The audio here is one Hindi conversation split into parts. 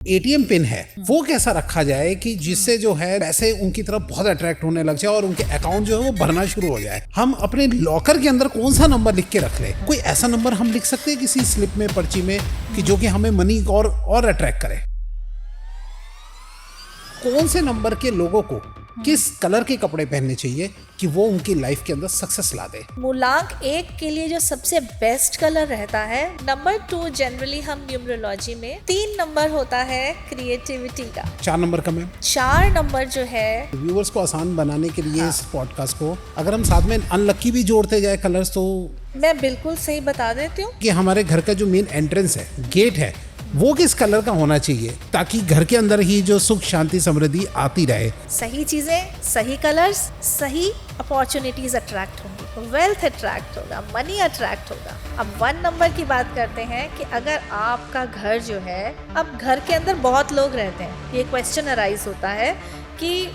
एटीएम पिन है वो कैसा रखा जाए कि जिससे जो है पैसे उनकी तरफ बहुत अट्रैक्ट होने लग जाए और उनके अकाउंट जो है वो भरना शुरू हो जाए। हम अपने लॉकर के अंदर कौन सा नंबर लिख के रख ले? कोई ऐसा नंबर हम लिख सकते हैं किसी स्लिप में, पर्ची में, कि जो कि हमें मनी और अट्रैक्ट करे? कौन से नंबर के लोगों को किस कलर के कपड़े पहनने चाहिए कि वो उनकी लाइफ के अंदर सक्सेस ला दे? मूलांक 1 के लिए जो सबसे बेस्ट कलर रहता है, नंबर 2 जनरली हम न्यूमरोलॉजी में 3 नंबर होता है क्रिएटिविटी का। 4 नंबर का मैम? 4 नंबर जो है व्यूअर्स को आसान बनाने के लिए इस पॉडकास्ट को अगर हम साथ में अनलक्की भी जोड़ते जाए कलर्स, तो मैं बिल्कुल सही बता देती हूँ कि हमारे घर का जो मेन एंट्रेंस है, गेट है, वो किस कलर का होना चाहिए ताकि घर के अंदर ही जो सुख शांति समृद्धि आती रहे। सही चीजें, सही कलर्स, सही अपॉर्चुनिटीज अट्रैक्ट होंगी, वेल्थ अट्रैक्ट होगा, मनी अट्रैक्ट होगा। अब 1 नंबर की बात करते हैं कि अगर आपका घर जो है, अब घर के अंदर बहुत लोग रहते हैं, ये क्वेश्चन अराइज होता है कि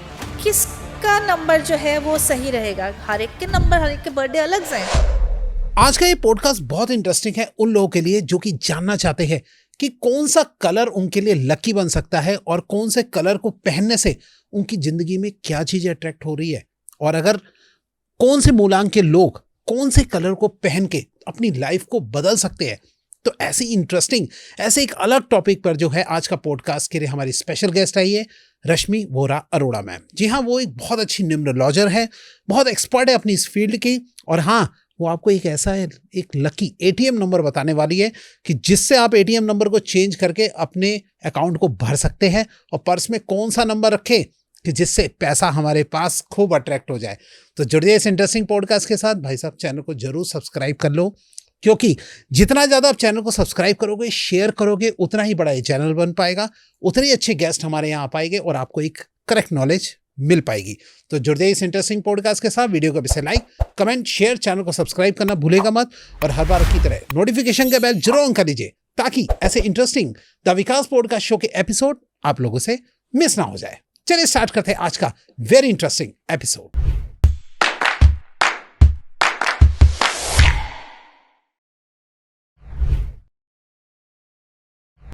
किसका नंबर जो है वो सही रहेगा। हर एक के नंबर, हर एक के बर्थडे अलग हैं। आज का ये पॉडकास्ट बहुत इंटरेस्टिंग है उन लोगों के लिए जो कि जानना चाहते हैं कि कौन सा कलर उनके लिए लकी बन सकता है और कौन से कलर को पहनने से उनकी जिंदगी में क्या चीजें अट्रैक्ट हो रही है, और अगर कौन से मूलांक के लोग कौन से कलर को पहन के अपनी लाइफ को बदल सकते हैं। तो ऐसी इंटरेस्टिंग, ऐसे एक अलग टॉपिक पर जो है आज का पॉडकास्ट के लिए हमारी स्पेशल गेस्ट आई है रश्मि वोरा अरोड़ा मैम। जी हाँ, वो एक बहुत अच्छी न्यूमरोलॉजर है, बहुत एक्सपर्ट है अपनी इस फील्ड की, और हाँ, वो आपको एक ऐसा है एक लकी एटीएम नंबर बताने वाली है कि जिससे आप एटीएम नंबर को चेंज करके अपने अकाउंट को भर सकते हैं, और पर्स में कौन सा नंबर रखें कि जिससे पैसा हमारे पास खूब अट्रैक्ट हो जाए। तो जुड़िए इस इंटरेस्टिंग पॉडकास्ट के साथ। भाई साहब, चैनल को जरूर सब्सक्राइब कर लो, क्योंकि जितना ज़्यादा आप चैनल को सब्सक्राइब करोगे, शेयर करोगे, उतना ही बड़ा ये चैनल बन पाएगा, उतने ही अच्छे गेस्ट हमारे यहाँ आ पाएंगे और आपको एक करेक्ट नॉलेज मिल पाएगी। तो जुड़ जाइए इस इंटरेस्टिंग पॉडकास्ट के साथ। वीडियो को भी से लाइक, कमेंट, शेयर, चैनल को सब्सक्राइब करना भूलेगा मत, और हर बार की तरह नोटिफिकेशन का बेल जरूर ऑन कर लीजिए ताकि ऐसे interesting the Vikas podcast show के एपिसोड आप लोगों से मिस ना हो जाए। चलिए स्टार्ट करते हैं आज का वेरी इंटरेस्टिंग एपिसोड।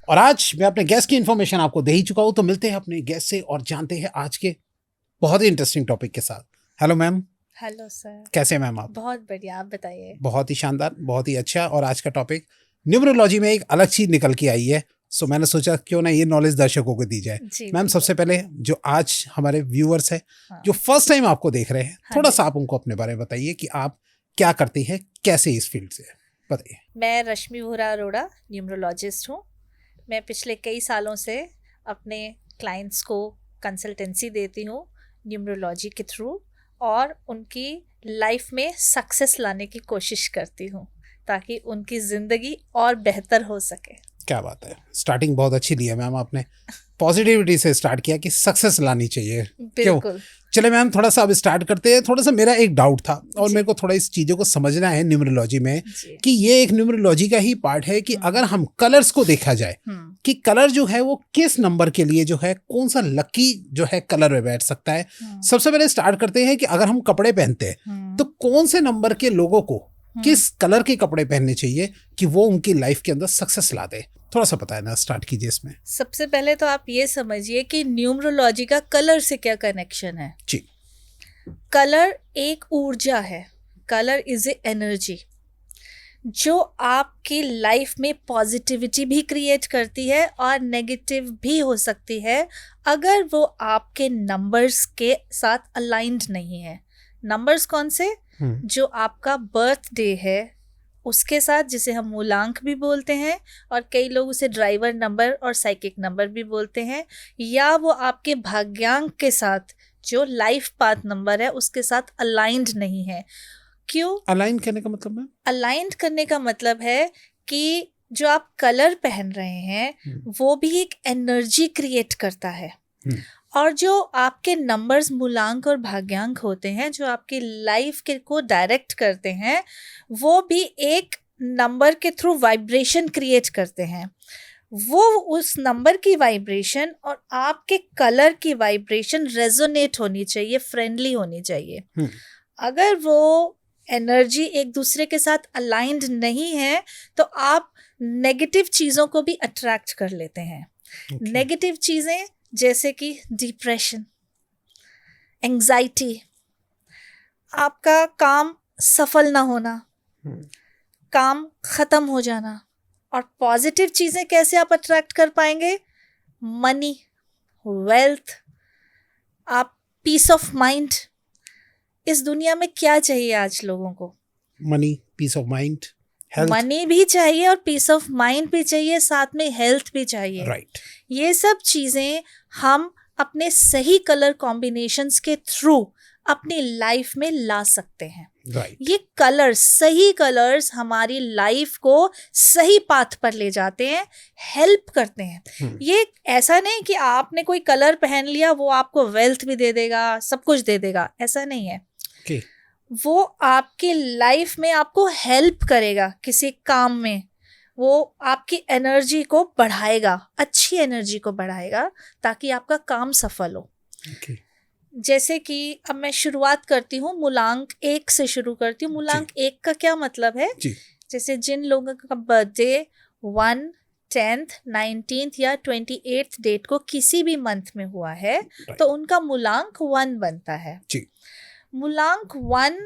और आज मैं अपने गेस्ट की इंफॉर्मेशन आपको दे ही चुका हूं, तो मिलते हैं अपने गेस्ट से और जानते हैं आज के बहुत ही इंटरेस्टिंग टॉपिक के साथ। Hello ma'am. Hello sir. कैसे हैं मैम आप? बहुत बढ़िया, आप बताइए। बहुत ही शानदार, बहुत ही अच्छा। और आज का टॉपिक न्यूमरोलॉजी में एक अलग चीज निकल के आई है, सो मैंने सोचा क्यों ना ये नॉलेज दर्शकों को दी जाए। मैम, सबसे पहले जो आज हमारे व्यूअर्स हैं, जो फर्स्ट टाइम आपको देख रहे हैं, थोड़ा सा आप उनको अपने बारे में बताइए कि आप क्या करती हैं, कैसे इस फील्ड से बताइए। मैं रश्मि वोरा अरोड़ा न्यूमरोलॉजिस्ट हूँ। मैं पिछले कई सालों से अपने क्लाइंट्स को कंसल्टेंसी देती हूँ न्यूमरोलॉजी के थ्रू, और उनकी लाइफ में सक्सेस लाने की कोशिश करती हूँ ताकि उनकी ज़िंदगी और बेहतर हो सके। क्या बात है, स्टार्टिंग बहुत अच्छी दी है मैम आपने। पॉजिटिविटी से स्टार्ट किया कि सक्सेस लानी चाहिए। बिल्कुल। चले मैम, थोड़ा सा अब स्टार्ट करते हैं। थोड़ा सा मेरा एक डाउट था और मेरे को थोड़ा इस चीज़ों को समझना है न्यूमरोलॉजी में कि ये एक न्यूमरोलॉजी का ही पार्ट है कि अगर हम कलर्स को देखा जाए कि कलर जो है वो किस नंबर के लिए जो है कौन सा लकी जो है कलर में बैठ सकता है। सबसे पहले स्टार्ट करते हैं कि अगर हम कपड़े पहनते हैं तो कौन से नंबर के लोगों को किस कलर के कपड़े पहनने चाहिए कि वो उनकी लाइफ के अंदर सक्सेस ला दे। थोड़ा सा पता है ना, स्टार्ट कीजिए इसमें। सबसे पहले तो आप ये समझिए कि न्यूमरोलॉजी का कलर से क्या कनेक्शन है। जी। कलर एक ऊर्जा है, कलर इज ए एनर्जी जो आपकी लाइफ में पॉजिटिविटी भी क्रिएट करती है और नेगेटिव भी हो सकती है अगर वो आपके नंबर्स के साथ अलाइंड नहीं है। नंबर्स कौन से? जो आपका बर्थडे है उसके साथ, जिसे हम मूलांक भी बोलते हैं, और कई लोग उसे ड्राइवर नंबर और साइकिक नंबर भी बोलते हैं, या वो आपके भाग्यांक के साथ जो लाइफ पाथ नंबर है उसके साथ अलाइंड नहीं है। क्यों अलाइन करने का मतलब है? अलाइंड करने का मतलब है कि जो आप कलर पहन रहे हैं वो भी एक एनर्जी क्रिएट करता है, और जो आपके नंबर्स मूलांक और भाग्यांक होते हैं जो आपकी लाइफ के को डायरेक्ट करते हैं, वो भी एक नंबर के थ्रू वाइब्रेशन क्रिएट करते हैं। वो उस नंबर की वाइब्रेशन और आपके कलर की वाइब्रेशन रेजोनेट होनी चाहिए, फ्रेंडली होनी चाहिए। अगर वो एनर्जी एक दूसरे के साथ अलाइंड नहीं है तो आप नेगेटिव चीज़ों को भी अट्रैक्ट कर लेते हैं। Okay. नेगेटिव चीजें जैसे कि डिप्रेशन, एंजाइटी, आपका काम सफल ना होना, हम्म, काम खत्म हो जाना। और पॉजिटिव चीजें कैसे आप अट्रैक्ट कर पाएंगे? मनी, वेल्थ, आप पीस ऑफ माइंड। इस दुनिया में क्या चाहिए आज लोगों को? Money, peace of mind, health. Money भी चाहिए और पीस ऑफ माइंड भी चाहिए, साथ में हेल्थ भी चाहिए। राइट। ये सब चीजें हम अपने सही कलर कॉम्बिनेशंस के थ्रू अपनी लाइफ में ला सकते हैं। राइट। ये कलर्स, सही कलर्स हमारी लाइफ को सही पाथ पर ले जाते हैं, हेल्प करते हैं। ये ऐसा नहीं कि आपने कोई कलर पहन लिया वो आपको वेल्थ भी दे देगा, सब कुछ दे देगा, ऐसा नहीं है। Okay. वो आपकी लाइफ में आपको हेल्प करेगा किसी काम में, वो आपकी एनर्जी को बढ़ाएगा, अच्छी एनर्जी को बढ़ाएगा ताकि आपका काम सफल हो। Okay. जैसे कि अब मैं शुरुआत करती हूँ, मूलांक 1 से शुरू करती हूँ। मूलांक 1 का क्या मतलब है? जी। जैसे जिन लोगों का बर्थडे 1, 10th, 19th या 28th डेट को किसी भी मंथ में हुआ है तो उनका मूलांक 1 बनता है। जी। मूलांक 1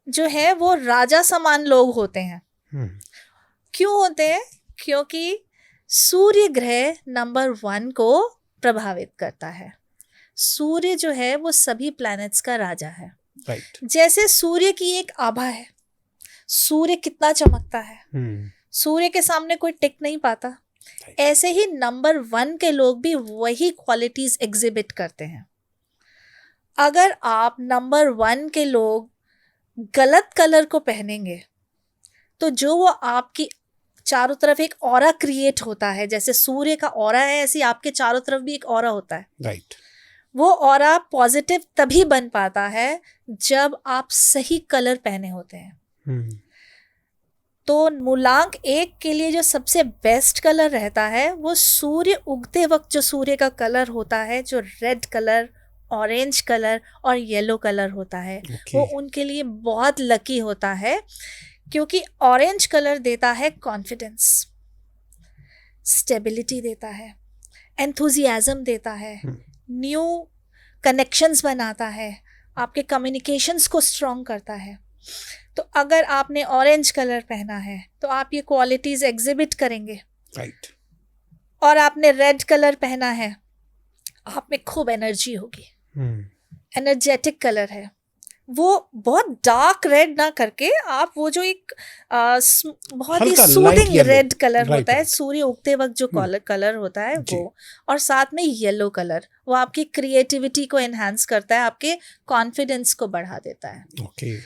जो है वो राजा समान लोग होते हैं। क्यों होते हैं? क्योंकि सूर्य ग्रह नंबर 1 को प्रभावित करता है। सूर्य जो है वो सभी प्लैनेट्स का राजा है। राइट। जैसे सूर्य की एक आभा है, सूर्य कितना चमकता है, सूर्य के सामने कोई टिक नहीं पाता। ऐसे ही नंबर 1 के लोग भी वही क्वालिटीज एग्जिबिट करते हैं। अगर आप नंबर 1 के लोग गलत कलर को पहनेंगे तो जो वो आपकी चारों तरफ एक ऑरा क्रिएट होता है, जैसे सूर्य का ऑरा है ऐसे आपके चारों तरफ भी एक ऑरा होता है। राइट। वो ऑरा पॉजिटिव तभी बन पाता है जब आप सही कलर पहने होते हैं। तो मूलांक 1 के लिए जो सबसे बेस्ट कलर रहता है वो सूर्य उगते वक्त जो सूर्य का कलर होता है, जो रेड कलर, ऑरेंज कलर और येलो कलर होता है, वो उनके लिए बहुत लकी होता है। क्योंकि ऑरेंज कलर देता है कॉन्फिडेंस, स्टेबिलिटी देता है, एंथुजियाज्म देता है, न्यू कनेक्शंस बनाता है, आपके कम्युनिकेशंस को स्ट्रॉन्ग करता है। तो अगर आपने ऑरेंज कलर पहना है तो आप ये क्वालिटीज एग्जिबिट करेंगे। राइट। और आपने रेड कलर पहना है, आप में खूब एनर्जी होगी, एनर्जेटिक कलर है। वो बहुत डार्क रेड ना करके आप वो जो एक बहुत ही सूदिंग रेड कलर होता है, सूर्य उगते वक्त जो कलर होता है वो, और साथ में येलो कलर, वो आपकी क्रिएटिविटी को एनहांस करता है, आपके कॉन्फिडेंस को बढ़ा देता है। Okay.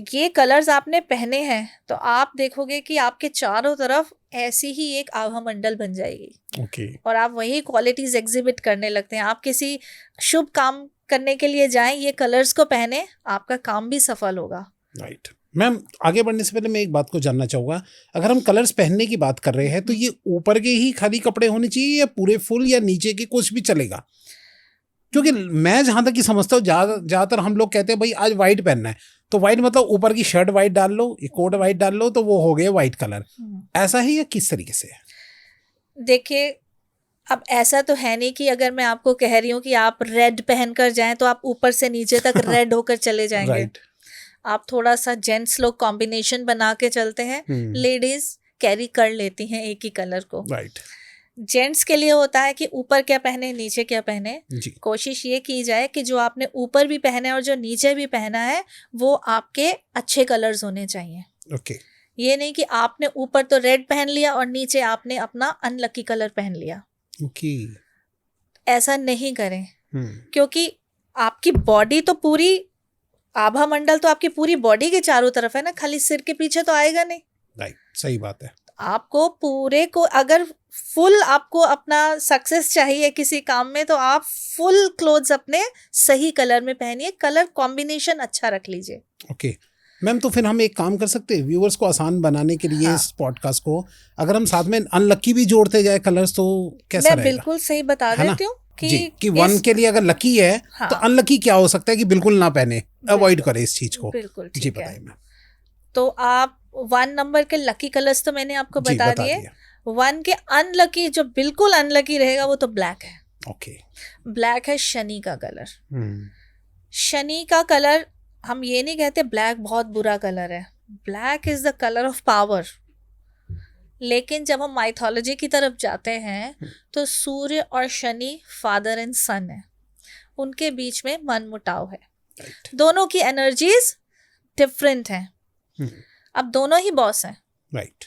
ये कलर्स आपने पहने हैं तो आप देखोगे कि आपके चारों तरफ ऐसी ही एक आभा मंडल बन जाएगी। Okay. और आप वही क्वालिटीज एग्जिबिट करने लगते हैं। आप किसी शुभ काम करने के लिए जाएं, ये कलर्स को पहने, आपका काम भी सफल होगा। राइट। मैम, आगे बढ़ने से पहले मैं एक बात को जानना चाहूँगा, अगर हम कलर्स पहनने की बात कर रहे हैं तो ये ऊपर के ही खाली कपड़े होने चाहिए या पूरे फुल, या नीचे के कुछ भी चलेगा? क्योंकि मैं जहाँ तक की समझता हूँ ज़्यादातर हम लोग कहते हैं भाई आज वाइट पहनना है, तो वाइट मतलब ऊपर की शर्ट वाइट डाल लो, कोट वाइट डाल लो, तो वो हो गया वाइट कलर। ऐसा ही या किस तरीके से है? देखिए, अब ऐसा तो है नहीं कि अगर मैं आपको कह रही हूँ कि आप रेड पहन कर जाएं तो आप ऊपर से नीचे तक रेड होकर चले जाएंगे। राइट। आप थोड़ा सा जेंट्स लोग कॉम्बिनेशन बना के चलते हैं, लेडीज कैरी कर लेती हैं एक ही कलर को। राइट। जेंट्स के लिए होता है कि ऊपर क्या पहने, नीचे क्या पहने। जी। कोशिश ये की जाए कि जो आपने ऊपर भी पहना है और जो नीचे भी पहना है वो आपके अच्छे कलर्स होने चाहिए। ओके। ये नहीं कि आपने ऊपर तो रेड पहन लिया और नीचे आपने अपना अनलकी कलर पहन लिया। ओके। ऐसा नहीं करें, क्योंकि आपकी बॉडी तो पूरी, आभा मंडल तो आपकी पूरी बॉडी के चारों तरफ है ना, खाली सिर के पीछे तो आएगा नहीं। राइट, सही बात है। आपको पूरे को, अगर फुल आपको अपना सक्सेस चाहिए किसी काम में तो आप फुल क्लोथ्स अपने सही कलर में पहनिए, कलर कॉम्बिनेशन अच्छा रख लीजिए। ओके मैम, तो फिर हम एक काम कर सकते हैं व्यूअर्स को आसान बनाने के लिए, इस पॉडकास्ट को अगर हम साथ में अनलकी भी जोड़ते जाए कलर्स तो कैसा रहेगा? मैं बिल्कुल सही बता देती हूँ कि 1 के लिए अगर लकी है तो अनलकी क्या हो सकता है कि बिल्कुल ना पहने, अवॉइड करें इस चीज को। बिल्कुल जी बताइए मैम। तो आप 1 नंबर के लकी कलर्स तो मैंने आपको बता दिए। वन के अनलकी, जो बिल्कुल अनलकी रहेगा वो तो ब्लैक है। ओके। ब्लैक है शनि का कलर। हम्म। शनि का कलर, हम ये नहीं कहते ब्लैक बहुत बुरा कलर है, black is the colour of power. लेकिन जब हम माइथोलॉजी की तरफ जाते हैं तो सूर्य और शनि फादर एंड सन है, उनके बीच में मनमुटाव है। राइट। दोनों की एनर्जीज डिफरेंट हैं। हम्म। अब दोनों ही बॉस हैं। राइट।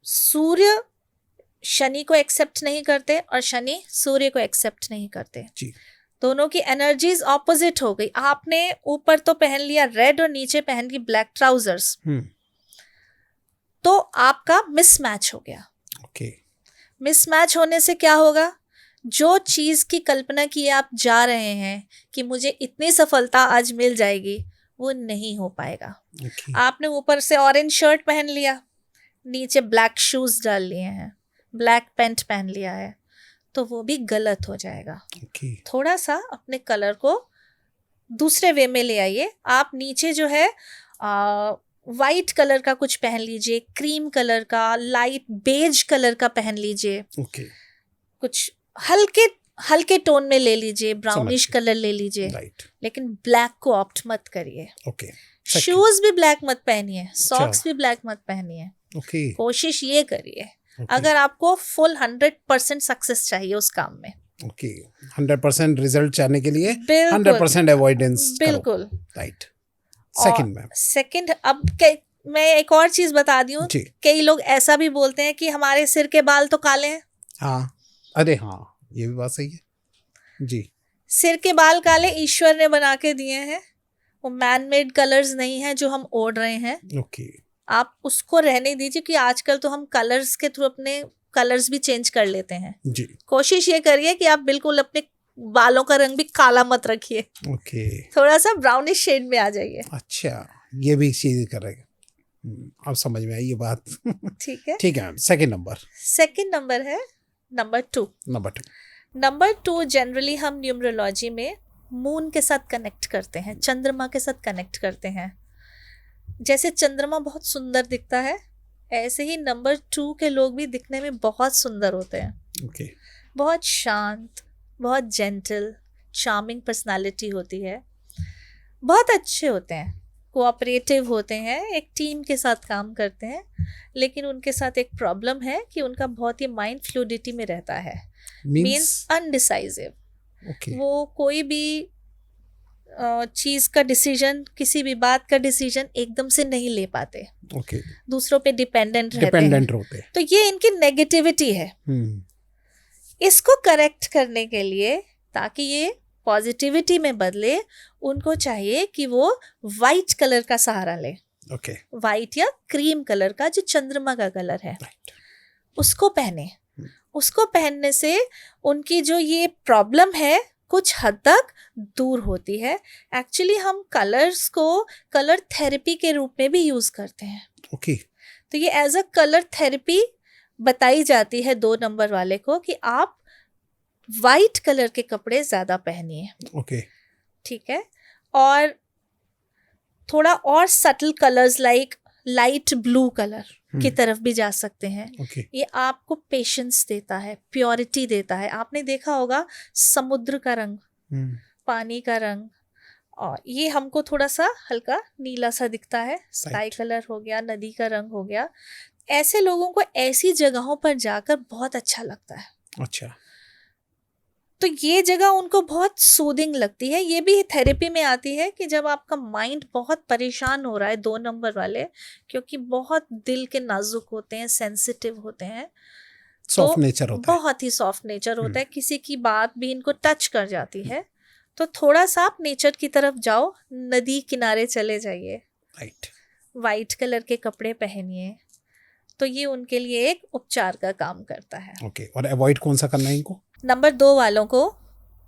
सूर्य शनि को एक्सेप्ट नहीं करते और शनि सूर्य को एक्सेप्ट नहीं करते। जी। दोनों की एनर्जीज ऑपोजिट हो गई। आपने ऊपर तो पहन लिया रेड और नीचे पहन ली ब्लैक ट्राउजर्स, तो आपका मिसमैच हो गया। ओके। मिसमैच होने से क्या होगा? जो चीज की कल्पना किए आप जा रहे हैं कि मुझे इतनी सफलता आज मिल जाएगी, वो नहीं हो पाएगा। ओके। आपने ऊपर से ऑरेंज शर्ट पहन लिया, नीचे ब्लैक शूज डाल लिए हैं, ब्लैक पैंट पहन लिया है, तो वो भी गलत हो जाएगा। ओके। थोड़ा सा अपने कलर को दूसरे वे में ले आइए। आप नीचे जो है वाइट कलर का कुछ पहन लीजिए, क्रीम कलर का, लाइट बेज कलर का पहन लीजिए, ओके। कुछ हल्के हल्के टोन में ले लीजिए, ब्राउनिश समझ गया। कलर ले लीजिए, राइट। लेकिन ब्लैक को ऑप्ट मत करिए। ओके। शूज भी ब्लैक मत पहनिए, सॉक्स भी ब्लैक मत पहनिए। ओके। कोशिश ये करिए ओके। अगर आपको फुल 100% सक्सेस चाहिए उस काम में। ओके। 100% रिजल्ट चाहने के लिए बिल्कुल 100% अवॉइडेंस करो। बिल्कुल। राइट। Second ma'am. सेकंड, अब मैं एक और चीज बता दी हूँ। जी। कई लोग ऐसा भी बोलते हैं कि हमारे सिर के बाल तो काले हैं। हाँ, अरे हाँ, ये भी बात सही है जी। सिर के बाल काले ईश्वर ने बना के दिए हैं, वो मैन मेड कलर्स नहीं है जो हम ओढ़ रहे हैं। ओके। आप उसको रहने दीजिए कि आजकल तो हम कलर्स के थ्रू अपने कलर्स भी चेंज कर लेते हैं। जी। कोशिश ये करिए कि आप बिल्कुल अपने बालों का रंग भी काला मत रखिए, ओके। थोड़ा सा ब्राउनिश शेड में आ जाइए। अच्छा, ये भी चीज करेगा। अब समझ में आई ये बात। ठीक है। ठीक है ma'am. Second number. Second number है नंबर 2। नंबर 2 जनरली हम न्यूमरोलॉजी में मून के साथ कनेक्ट करते हैं, चंद्रमा के साथ कनेक्ट करते हैं। जैसे चंद्रमा बहुत सुंदर दिखता है, ऐसे ही नंबर 2 के लोग भी दिखने में बहुत सुंदर होते हैं। ओके। बहुत शांत, बहुत जेंटल, चार्मिंग पर्सनालिटी होती है, बहुत अच्छे होते हैं, कोऑपरेटिव होते हैं, एक टीम के साथ काम करते हैं। लेकिन उनके साथ एक प्रॉब्लम है कि उनका बहुत ही माइंड फ्लूडिटी में रहता है, मीन्स अनडिसाइसिव। ओके। वो कोई भी चीज़ का डिसीजन, किसी भी बात का डिसीजन एकदम से नहीं ले पाते। ओके। दूसरों पे डिपेंडेंट रहते डिपेंडेंट हैं। होते हैं। तो ये इनकी नेगेटिविटी है। इसको करेक्ट करने के लिए, ताकि ये पॉजिटिविटी में बदले, उनको चाहिए कि वो वाइट कलर का सहारा ले। ओके। वाइट या क्रीम कलर का, जो चंद्रमा का कलर है, उसको पहने। उसको पहनने से उनकी जो ये प्रॉब्लम है कुछ हद तक दूर होती है। एक्चुअली हम कलर्स को कलर थेरेपी के रूप में भी यूज करते हैं। ओके। तो ये एज अ कलर थेरेपी बताई जाती है 2 नंबर वाले को कि आप वाइट कलर के कपड़े ज्यादा पहनिए। ओके। ठीक है। और थोड़ा और subtle colours like light blue colour की तरफ भी जा सकते हैं। ओके। ये आपको पेशेंस देता है, प्योरिटी देता है। आपने देखा होगा समुद्र का रंग, पानी का रंग, और ये हमको थोड़ा सा हल्का नीला सा दिखता है। स्काई कलर हो गया, नदी का रंग हो गया। ऐसे लोगों को ऐसी जगहों पर जाकर बहुत अच्छा लगता है। अच्छा। तो ये जगह उनको बहुत सूदिंग लगती है। ये भी थेरेपी में आती है कि जब आपका माइंड बहुत परेशान हो रहा है, 2 नंबर वाले, क्योंकि बहुत दिल के नाजुक होते हैं, सेंसिटिव होते हैं, सॉफ्ट नेचर होता है, बहुत ही सॉफ्ट नेचर होता है, किसी की बात भी इनको टच कर जाती है। तो थोड़ा सा आप नेचर की तरफ जाओ, नदी किनारे चले जाइए, राइट, वाइट कलर के कपड़े पहनिए, तो ये उनके लिए एक उपचार का काम करता है। ओके। और अवॉइड कौन सा करना है इनको? नंबर 2 वालों को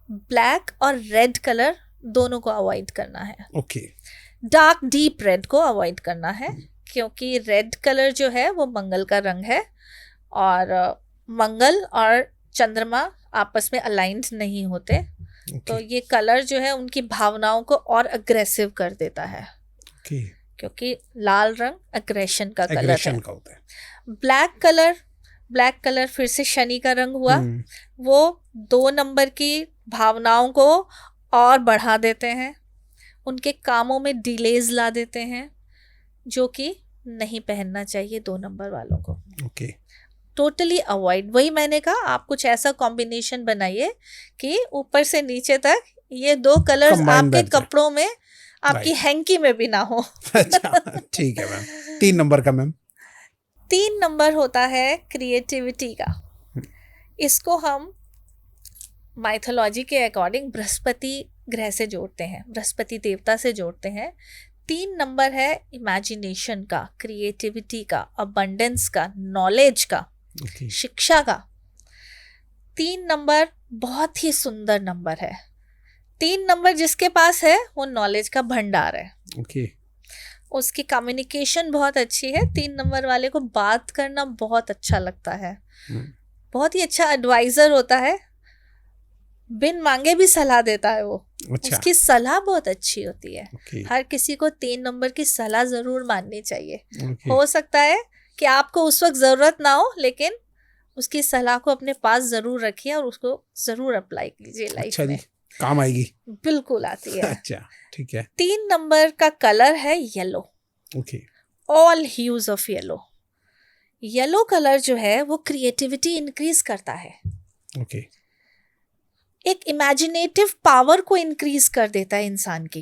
ब्लैक और रेड कलर दोनों को अवॉइड करना है। ओके। डार्क डीप रेड को अवॉइड करना है, क्योंकि रेड कलर जो है वो मंगल का रंग है, और मंगल और चंद्रमा आपस में अलाइंड नहीं होते। तो ये कलर जो है उनकी भावनाओं को और अग्रेसिव कर देता है। क्योंकि लाल रंग अग्रेशन का कलर है। एग्रेशन का होता है। ब्लैक कलर फिर से शनि का रंग हुआ। हम्म। वो 2 नंबर की भावनाओं को और बढ़ा देते हैं, उनके कामों में डिलेज ला देते हैं, जो कि नहीं पहनना चाहिए 2 नंबर वालों को। ओके। Totally avoid. वही मैंने कहा, आप कुछ ऐसा कॉम्बिनेशन बनाइए कि ऊपर से नीचे तक ये 2 कलर्स Combine आपके बैठ जाए। कपड़ों में, आपकी Right. हैंकी में भी ना हो। अच्छा, ठीक है मैम। 3 नंबर का मैम? 3 नंबर होता है क्रिएटिविटी का। इसको हम माइथोलॉजी के अकॉर्डिंग बृहस्पति ग्रह से जोड़ते हैं, बृहस्पति देवता से जोड़ते हैं। 3 नंबर है इमेजिनेशन का, क्रिएटिविटी का, अबंडेंस का, नॉलेज का, Okay. शिक्षा का। 3 नंबर बहुत ही सुंदर नंबर है। 3 नंबर जिसके पास है वो नॉलेज का भंडार है। Okay. उसकी कम्युनिकेशन बहुत अच्छी है। 3 नंबर वाले को बात करना बहुत अच्छा लगता है। बहुत ही अच्छा एडवाइजर होता है, बिन मांगे भी सलाह देता है वो। अच्छा। उसकी सलाह बहुत अच्छी होती है। Okay. हर किसी को 3 नंबर की सलाह जरूर माननी चाहिए। Okay. हो सकता है कि आपको उस वक्त जरूरत ना हो, लेकिन उसकी सलाह को अपने पास जरूर रखिए और उसको जरूर अप्लाई कीजिए लाइफ अच्छा जी, में। काम आएगी। बिल्कुल आती है। अच्छा, ठीक है। 3 नंबर का कलर है yellow. Okay. All huge of yellow. Yellow colour जो है वो क्रिएटिविटी इंक्रीज करता है, ओके। एक इमेजिनेटिव पावर को इंक्रीज कर देता है इंसान की।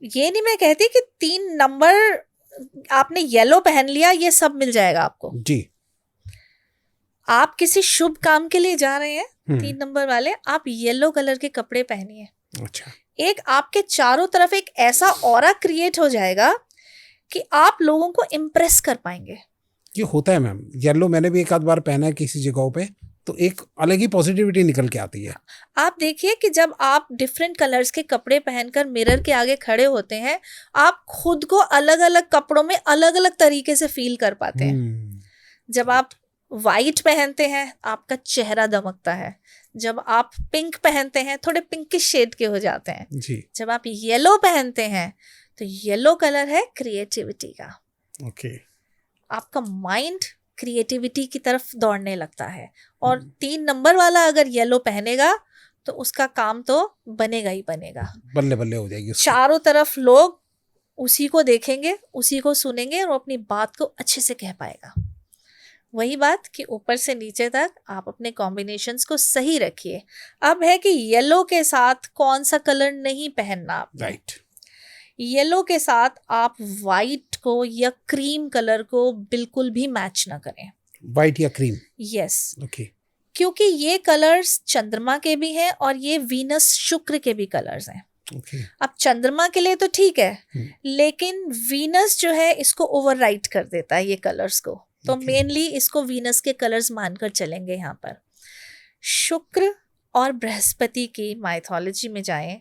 ये नहीं मैं कहती कि 3 नंबर आपने येलो पहन लिया ये सब मिल जाएगा आपको जी। आप किसी शुभ काम के लिए जा रहे हैं, 3 नंबर वाले, आप येलो कलर के कपड़े पहनिए। अच्छा। एक आपके चारों तरफ एक ऐसा ऑरा क्रिएट हो जाएगा कि आप लोगों को इम्प्रेस कर पाएंगे। ये होता है मैम, येलो मैंने भी एक आध बार पहना है किसी जगहों पे, तो एक अलग ही पॉजिटिविटी निकल के आती है। आप देखिए कि जब आप डिफरेंट कलर्स के कपड़े पहनकर मिरर के आगे खड़े होते हैं, आप खुद को अलग अलग कपड़ों में अलग अलग तरीके से फील कर पाते हैं। जब आप वाइट पहनते हैं आपका चेहरा दमकता है, जब आप पिंक पहनते हैं थोड़े पिंकिश शेड के हो जाते हैं जी। जब आप येलो पहनते हैं तो येलो कलर है क्रिएटिविटी का। ओके। आपका माइंड क्रिएटिविटी की तरफ दौड़ने लगता है, और 3 नंबर वाला अगर येलो पहनेगा तो उसका काम तो बनेगा ही बनेगा। बल्ले बल्ले हो जाएगी उसकी। चारों तरफ लोग उसी को देखेंगे, उसी को सुनेंगे और अपनी बात को अच्छे से कह पाएगा। वही बात कि ऊपर से नीचे तक आप अपने कॉम्बिनेशंस को सही रखिए। अब है कि येलो के साथ कौन सा कलर नहीं पहनना आपने। राइट। येलो के साथ आप वाइट को या क्रीम कलर को बिल्कुल भी मैच ना करें। वाइट या क्रीम? यस। ओके। क्योंकि ये कलर्स चंद्रमा के भी हैं और ये वीनस शुक्र के भी कलर्स हैं। ओके। अब चंद्रमा के लिए तो ठीक है, लेकिन वीनस जो है इसको ओवरराइड कर देता है ये कलर्स को, तो मेनली इसको वीनस के कलर्स मानकर चलेंगे। यहाँ पर शुक्र और बृहस्पति की माइथोलॉजी में जाएं,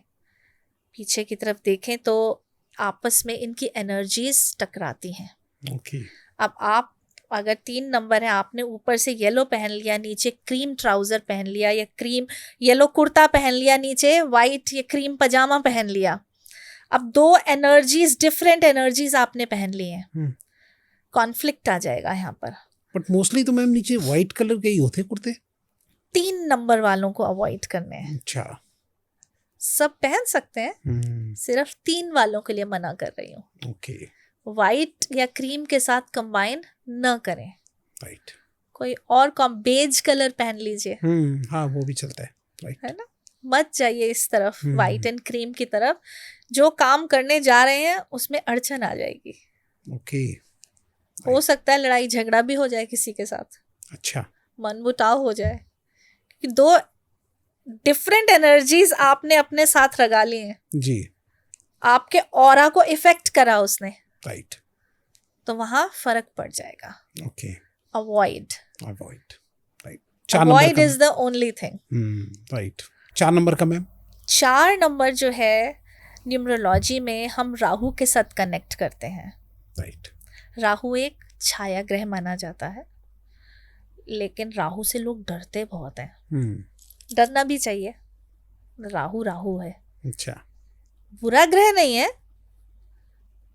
पीछे की तरफ देखें तो आपस में इनकी एनर्जीज टकराती हैं। ओके। अब आप अगर 3 नंबर है, आपने ऊपर से येलो पहन लिया, नीचे क्रीम ट्राउजर पहन लिया, या क्रीम येलो कुर्ता पहन लिया, नीचे वाइट या क्रीम पजामा पहन लिया। अब 2 एनर्जीज, डिफरेंट एनर्जीज आपने पहन ली हैं, कॉन्फ्लिक्ट आ जाएगा यहाँ पर। बट मोस्टली तो मैम नीचे व्हाइट कलर के ही होते कुर्ते। 3 नंबर वालों को अवॉइड करने हैं। अच्छा। सब पहन सकते हैं, सिर्फ 3 वालों के लिए मना कर रही हूँ। ओके। व्हाइट या क्रीम के साथ कंबाइन न करें। राइट। कोई और बेज कलर पहन लीजिए। हाँ वो भी चलता है। राइट। है ना, मत जाइए इस तरफ, व्हाइट एंड क्रीम की तरफ। जो काम करने जा रहे हैं उसमें अड़चन आ जाएगी। ओके। हो सकता है लड़ाई झगड़ा भी हो जाए किसी के साथ। अच्छा। मनमुटाव हो जाए, कि 2 डिफरेंट एनर्जीज आपने अपने साथ लगा ली हैं जी। आपके ऑरा को इफेक्ट करा उसने, राइट। तो वहां फर्क पड़ जाएगा। Okay. Avoid. Avoid. Right. 4 number avoid का is the only thing. Right. 4 number का मैम? 4 नंबर जो है न्यूमरोलॉजी में हम राहु के साथ कनेक्ट करते हैं। राइट। राहु एक छाया ग्रह माना जाता है, लेकिन राहु से लोग डरते बहुत हैं। डरना भी चाहिए, राहु राहु है। अच्छा। बुरा ग्रह नहीं है,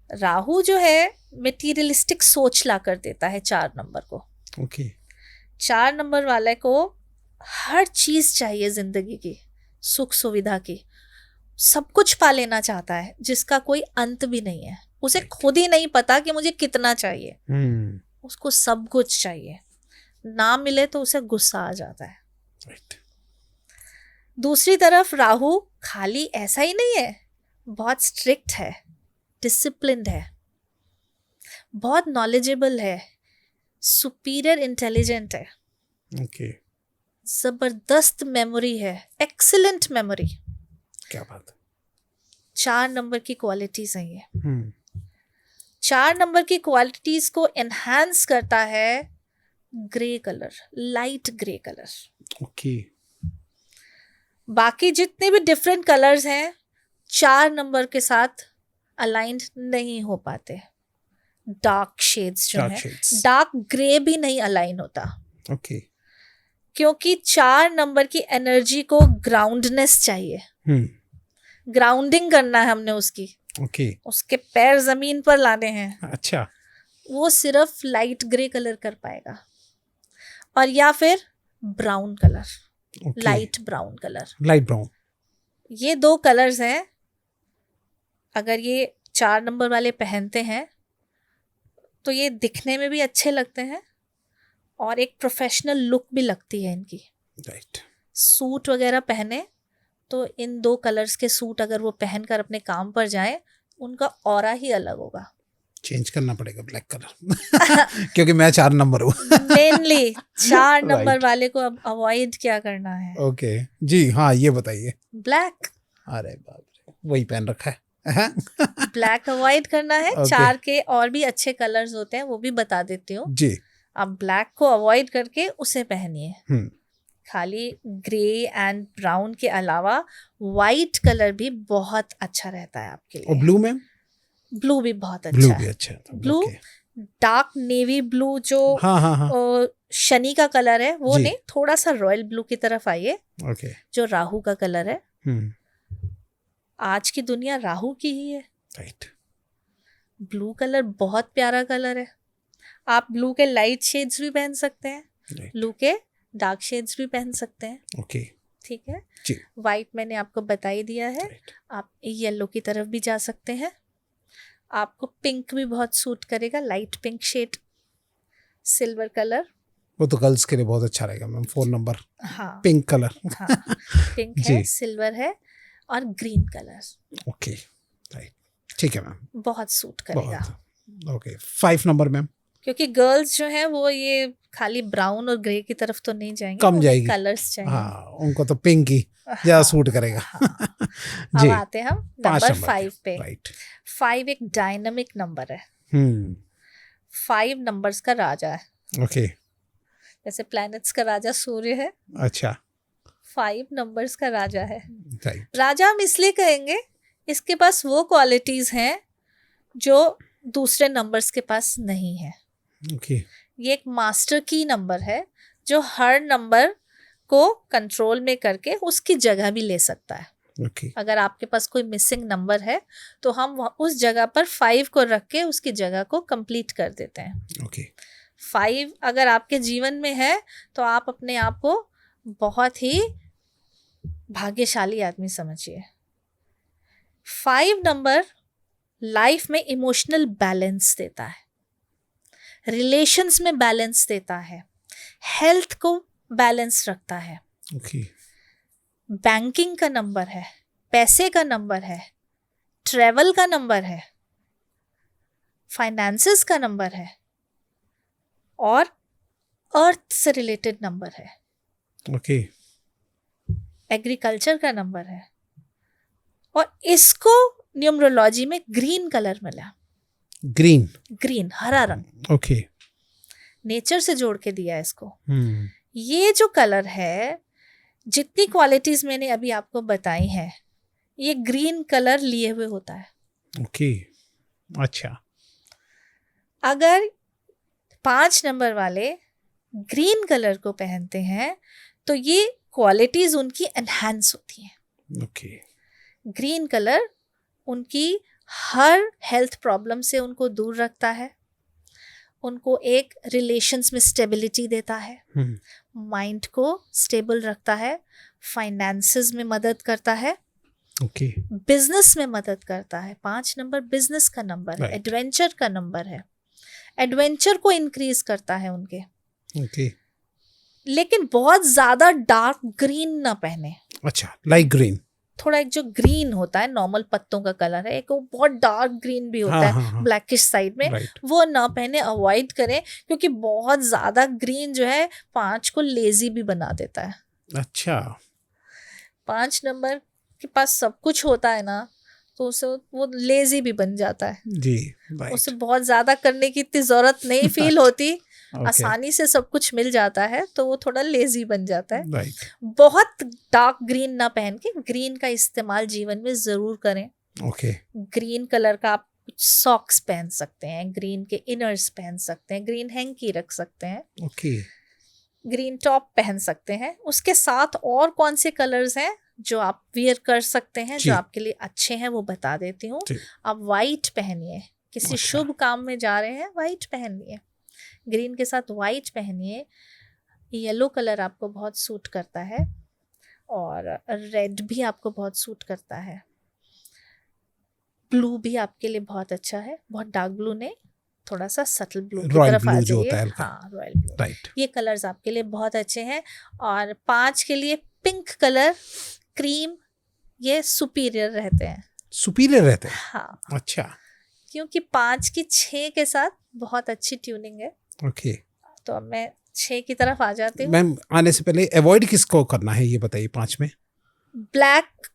राहु जो है मटेरियलिस्टिक सोच ला कर देता है 4 नंबर को। ओके 4 नंबर वाले को हर चीज चाहिए जिंदगी की, सुख सुविधा की, सब कुछ पा लेना चाहता है जिसका कोई अंत भी नहीं है। उसे खुद ही नहीं पता कि मुझे कितना चाहिए, उसको सब कुछ चाहिए, ना मिले तो उसे गुस्सा आ जाता है। राइट दूसरी तरफ राहु खाली ऐसा ही नहीं है, बहुत स्ट्रिक्ट है, डिसिप्लिन्ड है, बहुत नॉलेजेबल है, सुपीरियर इंटेलिजेंट है, ओके जबरदस्त मेमोरी है, एक्सीलेंट मेमोरी। क्या बात है। 4 नंबर की क्वालिटीज हैं ये। 4 नंबर की क्वालिटीज को एनहांस करता है grey colour, light grey colour. Okay बाकी जितने भी डिफरेंट कलर्स हैं 4 नंबर के साथ अलाइंड नहीं हो पाते। डार्क शेड्स जो Dark है, shades. डार्क ग्रे भी नहीं अलाइन होता, ओके क्योंकि 4 नंबर की एनर्जी को ग्राउंडनेस चाहिए। ग्राउंडिंग करना है हमने उसकी, ओके उसके पैर जमीन पर लाने हैं। अच्छा वो सिर्फ लाइट ग्रे कलर कर पाएगा, और या फिर brown colour, okay light brown colour. Light brown. ये 2 कलर्स हैं, अगर ये 4 नंबर वाले पहनते हैं तो ये दिखने में भी अच्छे लगते हैं और एक प्रोफेशनल लुक भी लगती है इनकी। राइट सूट वगैरह पहने तो इन 2 कलर्स के सूट अगर वो पहनकर अपने काम पर जाए, उनका ऑरा ही अलग होगा। चेंज करना पड़ेगा ब्लैक कलर क्योंकि मैं 4 नंबर हूँ। Mainly 4 number Right. वाले को अब अवॉइड क्या करना है? ओके जी हाँ ये बताइए। ब्लैक, अरे बाप रे वही पहन रखा है। ब्लैक अवॉइड करना है। Okay. 4 के और भी अच्छे कलर्स होते हैं, वो भी बता देती हूँ। जी आप ब्लैक को अवॉइड करके उसे पहनिए। हम्म खाली ग्रे एंड ब्राउन के अलावा वाइट कलर भी बहुत अच्छा रहता है आपके और लिए। Blue ma'am? ब्लू भी बहुत ब्लू अच्छा भी है। अच्छा था। Blue Okay. Dark navy blue जो हाँ हाँ हाँ शनि का कलर है वो जी। नहीं, थोड़ा सा रॉयल ब्लू की तरफ आइए, ओके जो राहु का कलर है। हम्म आज की दुनिया राहु की ही है। राइट ब्लू कलर बहुत प्यारा कलर है। आप ब्लू के लाइट शेड्स भी पहन सकते हैं, राइट ब्लू के डार्क शेड्स भी पहन सकते हैं। ओके ठीक है, जी वाइट मैंने आपको बता ही दिया है। राइट आप येलो की तरफ भी जा सकते हैं। आपको पिंक भी बहुत सूट करेगा, light pink shade, silver colour. वो तो गर्ल्स के लिए बहुत अच्छा रहेगा मैम। 4 नंबर हाँ पिंक कलर। हाँ, पिंक है, जी। सिल्वर है और ग्रीन कलर ओके राइट ठीक है मैम बहुत सूट करेगा। बहुत ओके 5 नंबर मैम? क्योंकि गर्ल्स जो हैं वो ये खाली ब्राउन और ग्रे की तरफ तो नहीं जाएंगे, कम जाएगी। कलर्स चाहिए। हाँ उनको तो पिंक ही ज्यादा हाँ, सूट करेगा। हाँ। जी अब आते हैं हम 5 नंबर नंबर 5 पे। राइट 5 एक डायनामिक नंबर है। 5 नंबर्स का राजा है। ओके जैसे प्लैनेट्स का राजा सूर्य है, अच्छा 5 नंबर्स का राजा है। राइट राजा हम इसलिए कहेंगे, इसके पास वो क्वालिटीज हैं जो दूसरे नंबर्स के पास नहीं है। ओके ये एक मास्टर की नंबर है जो हर नंबर को कंट्रोल में करके उसकी जगह भी ले सकता है। ओके अगर आपके पास कोई मिसिंग नंबर है तो हम उस जगह पर 5 को रख के उसकी जगह को कंप्लीट कर देते हैं। ओके 5 अगर आपके जीवन में है तो आप अपने आप को बहुत ही भाग्यशाली आदमी समझिए। 5 नंबर लाइफ में इमोशनल बैलेंस देता है, रिलेशंस में बैलेंस देता है, हेल्थ को बैलेंस रखता है, ओके बैंकिंग का नंबर है, पैसे का नंबर है, ट्रैवल का नंबर है, फाइनेंसेस का नंबर है और अर्थ से रिलेटेड नंबर है, ओके एग्रीकल्चर का नंबर है। और इसको न्यूमरोलॉजी में ग्रीन कलर मिला। ग्रीन ग्रीन हरा रंग ओके नेचर से जोड़ के दिया है इसको। ये जो कलर है, जितनी क्वालिटीज मैंने अभी आपको बताई हैं, ये ग्रीन कलर लिए हुए होता है। ओके अच्छा अगर 5 नंबर वाले ग्रीन कलर को पहनते हैं तो ये क्वालिटीज उनकी एनहांस होती हैं। ओके ग्रीन कलर उनकी हर हेल्थ प्रॉब्लम से उनको दूर रखता है, उनको एक रिलेशंस में स्टेबिलिटी देता है, माइंड को स्टेबल रखता है, फाइनेंसेस में मदद करता है, ओके, बिजनेस में मदद करता है। 5 नंबर बिजनेस का नंबर है, Right. एडवेंचर का नंबर है, एडवेंचर को इंक्रीज करता है उनके। ओके, लेकिन बहुत ज्यादा डार्क ग्रीन ना पहने, अच्छा, लाइट ग्रीन। थोड़ा एक जो ग्रीन होता है नॉर्मल पत्तों का कलर है, एक वो बहुत डार्क ग्रीन भी होता है ब्लैकिश साइड में, राइट, वो ना पहने, अवॉइड करें, क्योंकि बहुत ज्यादा ग्रीन जो है 5 को लेजी भी बना देता है। अच्छा, 5 नंबर के पास सब कुछ होता है ना, तो उसे वो लेजी भी बन जाता है, जी, राइट, उसे बहुत ज्यादा करने की इतनी जरूरत नहीं फील होती, ओके, आसानी से सब कुछ मिल जाता है, तो वो थोड़ा लेजी बन जाता है। राइट, बहुत डार्क ग्रीन ना पहन के ग्रीन का इस्तेमाल जीवन में जरूर करें। ओके, ग्रीन कलर का आप सॉक्स पहन सकते हैं, ग्रीन के इनर्स पहन सकते हैं, ग्रीन हैंकी रख सकते हैं, ओके, ग्रीन टॉप पहन सकते हैं। उसके साथ और कौन से कलर्स हैं जो आप वियर कर सकते हैं, जी। जो आपके लिए अच्छे हैं, वो बता देती हूँ। जी। आप वाइट पहनिए, किसी अच्छा। शुभ काम में जा रहे हैं, वाइट पहनिए, ग्रीन के साथ वाइट पहनिए। येलो कलर आपको बहुत सूट करता है और रेड भी आपको बहुत सूट करता है। ब्लू भी आपके लिए बहुत अच्छा है, बहुत डार्क ब्लू नहीं, थोड़ा सा सटल ब्लू की रॉयल तरफ आ ब्लू जो होता है जाइए। हल्का। हाँ, रॉयल ब्लू, राइट, ये कलर्स आपके लिए बहुत अच्छे हैं। और 5 के लिए पिंक कलर, क्रीम, ये सुपीरियर रहते हैं। सुपीरियर रहते हैं, हाँ, अच्छा, क्योंकि 5 की 6 के साथ बहुत अच्छी ट्यूनिंग है। ओके। तो अब मैं 6 की तरफ आ जाती हूँ। मैम, आने से पहले अवॉइड किसको करना है ये बताइए 5 में? ब्लैक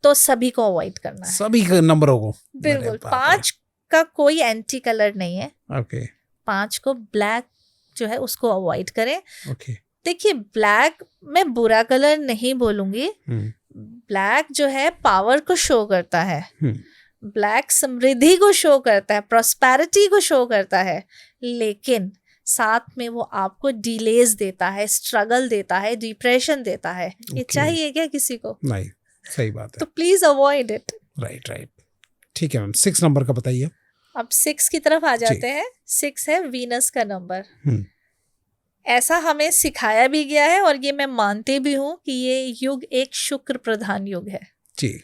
तो सभी को अवॉइड करना है, सभी के नंबरों को? बिल्कुल। अरे बाप 5 का कोई एंटी कलर नहीं है, रे। ओके, 5 को ब्लैक जो है उसको अवॉइड करें। ओके, देखिए, ब्लैक मैं बुरा कलर नहीं बोलूंगी, ब्लैक जो है पावर को शो करता है, ब्लैक समृद्धि को शो करता है, प्रॉस्पेरिटी को शो करता है, लेकिन साथ में वो आपको डिलेज देता है, स्ट्रगल देता है, डिप्रेशन देता है। ये Okay. चाहिए क्या किसी को? नहीं, सही बात है। तो please avoid it. Right, right, ठीक है मैम। 6 नंबर का बताइए। अब 6 की तरफ आ जाते हैं। 6 है वीनस का नंबर। ऐसा हमें सिखाया भी गया है और ये मैं मानती भी हूँ कि ये युग एक शुक्र प्रधान युग है। जी,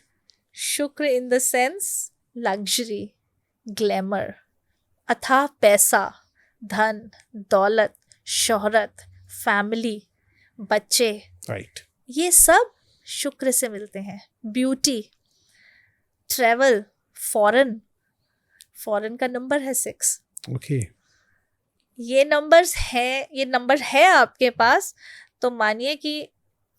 शुक्र in the sense luxury, glamour, अथाह पैसा, धन, दौलत, शोहरत, फैमिली, बच्चे, राइट, ये सब शुक्र से मिलते हैं। ब्यूटी, ट्रैवल, फॉरेन, फॉरेन का नंबर है 6। ओके, ये नंबर है आपके पास, तो मानिए कि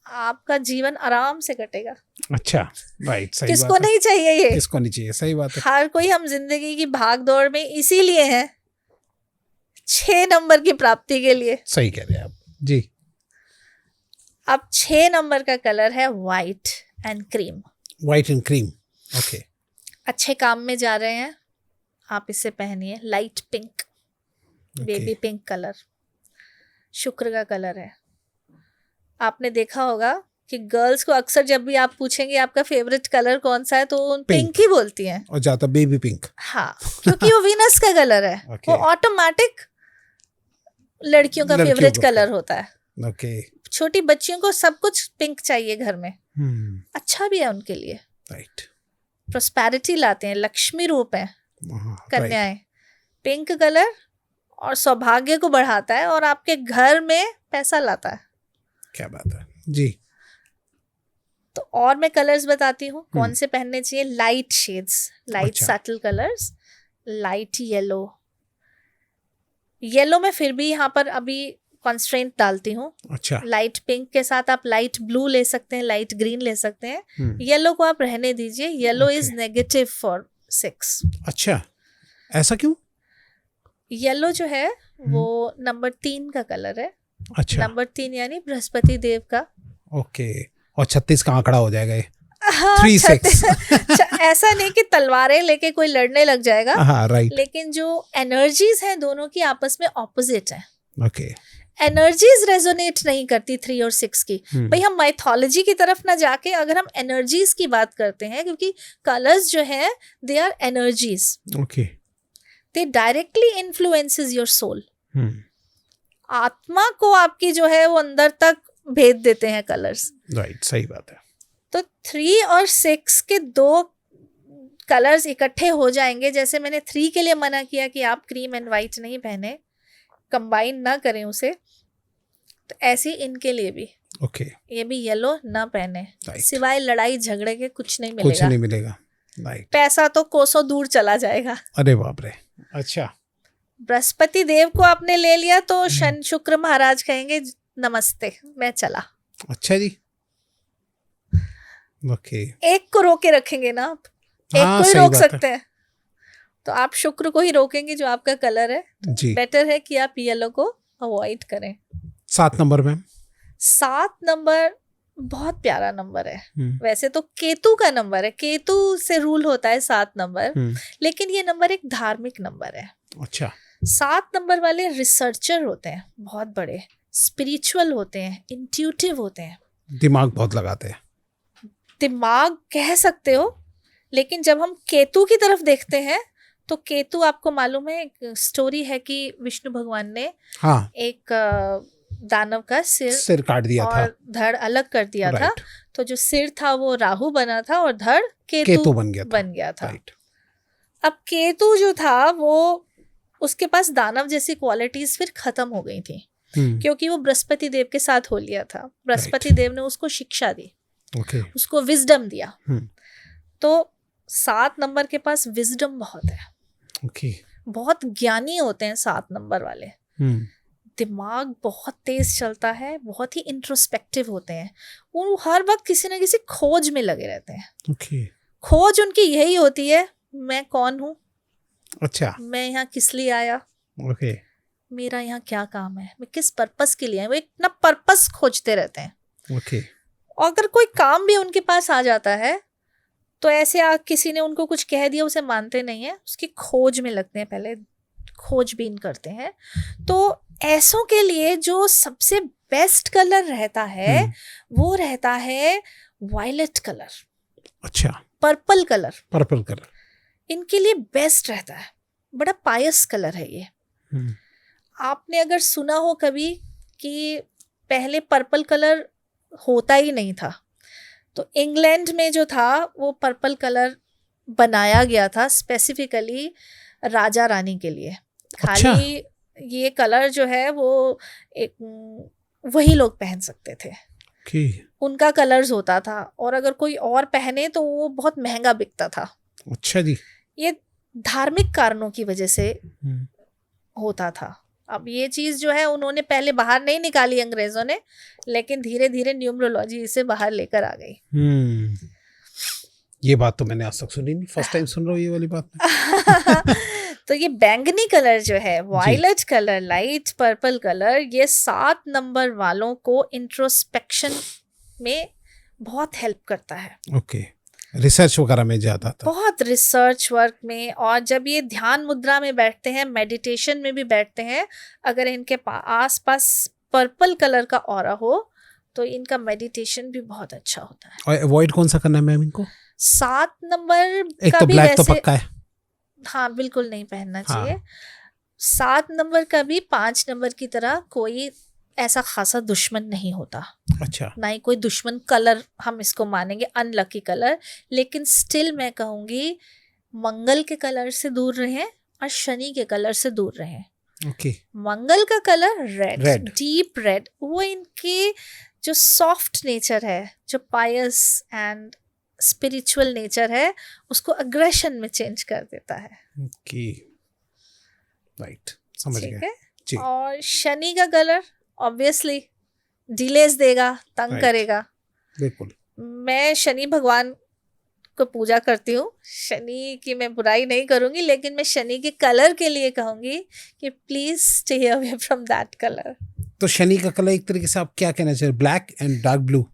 आपका जीवन आराम से कटेगा। अच्छा, राइट, सही किसको बात है। नहीं चाहिए ये? किसको नहीं चाहिए, सही बात है। हर कोई हम जिंदगी की भाग दौड़ में इसीलिए है, 6 नंबर की प्राप्ति के लिए। सही कह रहे हैं आप जी। अब 6 नंबर का कलर है white and cream. White and cream, okay, अच्छे काम में जा रहे हैं, आप इसे पहनिए। Light pink, baby pink colour शुक्र का कलर है। आपने देखा होगा कि गर्ल्स को अक्सर जब भी आप पूछेंगे आपका फेवरेट कलर कौन सा है, तो वो पिंक ही बोलती हैं। और ज्यादा बेबी पिंक। हाँ, क्योंकि वो वीनस का कलर है। Okay. वो ऑटोमेटिक लड़कियों का फेवरेट कलर होता है। ओके, छोटी बच्चियों को सब कुछ पिंक चाहिए घर में, अच्छा भी है उनके लिए। राइट, प्रोस्पेरिटी लाते हैं, लक्ष्मी रूप है राइट, कन्याएं। पिंक कलर और सौभाग्य को बढ़ाता है और आपके घर में पैसा लाता है। क्या बात है जी। तो और मैं कलर्स बताती हूँ कौन से पहनने चाहिए। लाइट शेड्स, लाइट अच्छा। Subtle colours, light yellow. Yellow में फिर भी यहाँ पर अभी कंस्ट्रेंट डालती हूँ। अच्छा, लाइट पिंक के साथ आप लाइट ब्लू ले सकते हैं, लाइट ग्रीन ले सकते हैं। येलो को आप रहने दीजिए, येलो इज नेगेटिव फॉर 6। अच्छा, ऐसा क्यों? येलो जो है वो नंबर 3 का कलर है। अच्छा, नंबर 3 यानी बृहस्पति देव का। ओके, और 36 का आंकड़ा हो जाएगा ये। हाँ, 36 ऐसा नहीं कि तलवारें लेके कोई लड़ने लग जाएगा, हाँ, राइट, लेकिन जो एनर्जीज हैं दोनों की आपस में ऑपोजिट है। ओके, एनर्जीज रेजोनेट नहीं करती 3 और 6 की। भाई हम माइथोलॉजी की तरफ ना जाके अगर हम एनर्जीज की बात करते हैं, क्योंकि कलर्स जो हैं they are energies, okay, they directly influences your soul. आत्मा को आपकी जो है वो अंदर तक भेद देते हैं कलर्स। राइट, सही बात है। तो 3 और 6 के 2 कलर्स इकट्ठे हो जाएंगे। जैसे मैंने 3 के लिए मना किया कि आप क्रीम एंड वाइट नहीं पहने, कंबाइन ना करें उसे, तो ऐसे इनके लिए भी ओके, ये भी येलो ना पहने। Right. सिवाय लड़ाई झगड़े के कुछ नहीं कुछ मिलेगा। नहीं मिलेगा। राइट, पैसा तो कोसों दूर चला जाएगा। अरे बाप रे। अच्छा, बृहस्पति देव को आपने ले लिया तो शन शुक्र महाराज कहेंगे नमस्ते, मैं चला। अच्छा जी, ओके। एक को रोके रखेंगे ना आप, एक हाँ, को ही सही रोक बात है। सकते हैं, तो आप शुक्र को ही रोकेंगे जो आपका कलर है। जी। बेटर है कि आप येलो को अवॉइड करें। 7 नंबर मैम। 7 नंबर बहुत प्यारा नंबर है। हम्म, वैसे तो केतु का नंबर है, केतु से रूल होता है 7 नंबर, लेकिन ये नंबर एक धार्मिक नंबर है। अच्छा, 7 नंबर वाले रिसर्चर होते हैं, बहुत बड़े स्पिरिचुअल होते हैं, इंट्यूटिव होते हैं, दिमाग बहुत लगाते हैं। दिमाग कह सकते हो। लेकिन जब हम केतु की तरफ देखते हैं तो केतु, आपको मालूम है एक स्टोरी है कि विष्णु भगवान ने हाँ, एक दानव का सिर काट दिया था। और धड़ अलग कर दिया था। राइट, तो जो सिर था वो राहु बना था और धड़ केतु केतु बन गया था। बन गया था। राइट, अब केतु जो था वो, उसके पास दानव जैसी क्वालिटीज फिर खत्म हो गई थी, क्योंकि वो बृहस्पति देव के साथ हो लिया था। बृहस्पति देव ने उसको शिक्षा दी, ओके, उसको विजडम दिया। हम्म, तो 7 नंबर के पास विजडम बहुत है, ओके, बहुत ज्ञानी होते हैं 7 नंबर वाले। हम्म, दिमाग बहुत तेज चलता है, बहुत ही इंट्रोस्पेक्टिव होते हैं। वो हर वक्त किसी न किसी खोज में लगे रहते हैं। ओके, खोज उनकी यही होती है, मैं कौन हूँ, अच्छा, मैं यहाँ किस लिए आया, ओके, मेरा यहाँ क्या काम है, मैं किस पर्पस के लिए आया। वो एक ना पर्पस खोजते रहते हैं। ओके, और अगर कोई काम भी उनके पास आ जाता है तो ऐसे किसी ने उनको कुछ कह दिया उसे मानते नहीं है, उसकी खोज में लगते हैं, पहले खोजबीन करते हैं। तो ऐसों के लिए जो सबसे बेस्ट कलर रहता है वो रहता है वायलेट कलर, अच्छा, पर्पल कलर। पर्पल कलर, इनके लिए बेस्ट रहता है, बड़ा पायस कलर है ये। आपने अगर सुना हो कभी कि पहले पर्पल कलर होता ही नहीं था, तो इंग्लैंड में जो था वो पर्पल कलर बनाया गया था स्पेसिफिकली राजा रानी के लिए। अच्छा। खाली ये कलर जो है वो एक वही लोग पहन सकते थे, ओके, उनका कलर्स होता था, और अगर कोई और पहने तो वो बहुत महंगा बिकता था। अच्छा जी, ये धार्मिक कारणों की वजह से होता था। अब ये चीज जो है उन्होंने पहले बाहर नहीं निकाली अंग्रेजों ने, लेकिन धीरे धीरे न्यूमरोलॉजी इसे बाहर लेकर आ गई। ये बात तो मैंने आज तक सुनी नहीं, फर्स्ट टाइम सुन रहा हूँ ये वाली बात। तो ये बैंगनी कलर जो है, violet colour, light purple colour, ये 7 नंबर वालों को इंट्रोस्पेक्शन में बहुत हेल्प करता है। ओके, रिसर्च वगैरह में ज्यादा था, बहुत रिसर्च वर्क में। और जब ये ध्यान मुद्रा में बैठते हैं, मेडिटेशन में भी बैठते हैं, अगर इनके आस पास पर्पल कलर का ऑरा हो तो इनका मेडिटेशन भी बहुत अच्छा होता है। और अवॉइड कौन सा करना है मैम इनको? 7 नंबर एक का तो भी ब्लैक तो वैसे, पक्का है, हाँ बिल्कुल नहीं पहनना हाँ। चाहिए। 7 नंबर का भी 5 नंबर की तरह कोई ऐसा खासा दुश्मन नहीं होता, अच्छा, ना ही कोई दुश्मन कलर हम इसको मानेंगे अनलकी कलर। लेकिन स्टिल मैं कहूंगी मंगल के कलर से दूर रहें और शनि के कलर से दूर रहें। ओके, मंगल का colour Red. Red, deep red, वो इनके जो सॉफ्ट नेचर है, जो पायस एंड स्पिरिचुअल नेचर है, उसको अग्रेशन में चेंज कर देता है। ओके, राइट, समझ ठीक गए है। जी। और शनि का कलर ऑब्वियसली डिलेज देगा, तंग Right. करेगा। बिल्कुल, मैं शनि भगवान को पूजा करती हूँ, शनि की मैं बुराई नहीं करूंगी, लेकिन मैं शनि के कलर के लिए कहूंगी कि please stay away from that colour. तो शनि का कलर एक तरीके से आप क्या कहना चाहिए? Black and dark blue,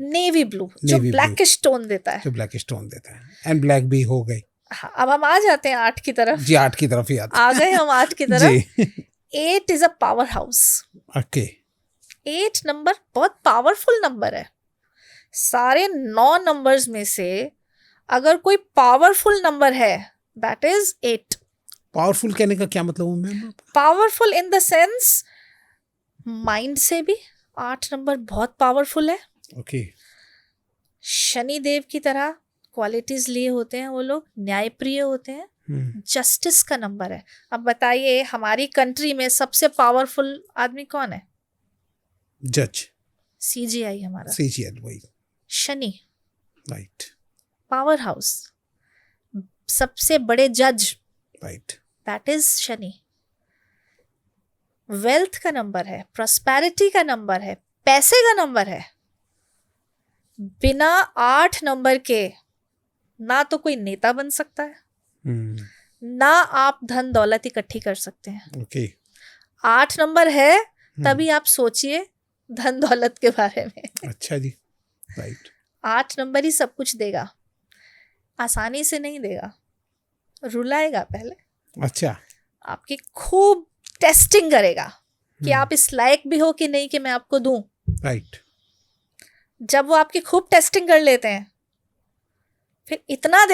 navy blue, जो Navy blue. ब्लैकिश टोन देता है। जो ब्लैक स्टोन देता है, एंड ब्लैक भी हो गई हाँ, अब हम आ जाते हैं 8 की तरफ। जी, 8 की तरफ ही आते आ गए हम 8 की तरफ। जी। 8 is a power house. Okay 8 number बहुत पावरफुल नंबर है। सारे 9 नंबर्स में से अगर कोई पावरफुल नंबर है दैट इज 8। पावरफुल कहने का क्या मतलब है ma'am? Powerful in the sense mind से भी 8 नंबर बहुत पावरफुल है। ओके शनि देव की तरह क्वालिटीज लिए होते हैं वो लोग, न्यायप्रिय होते हैं, जस्टिस का नंबर है। अब बताइए हमारी कंट्री में सबसे पावरफुल आदमी कौन है? जज, सीजीआई हमारा, सीजीएल, वही, शनि, राइट पावर हाउस, सबसे बड़े जज, right. That is Shani. Wealth का नंबर है, प्रॉस्पेरिटी का नंबर है, पैसे का नंबर है। बिना 8 नंबर के ना तो कोई नेता बन सकता है, ना आप धन दौलत इकट्ठी कर सकते हैं। ओके 8 नंबर है तभी आप सोचिए धन दौलत के बारे में। अच्छा जी, राइट। 8 नंबर ही सब कुछ देगा, आसानी से नहीं देगा, रुलाएगा पहले, अच्छा आपकी खूब टेस्टिंग करेगा कि आप इस लायक भी हो कि नहीं कि मैं आपको दूं। राइट। जब वो आपकी खूब टेस्टिंग कर लेते हैं फिर इतना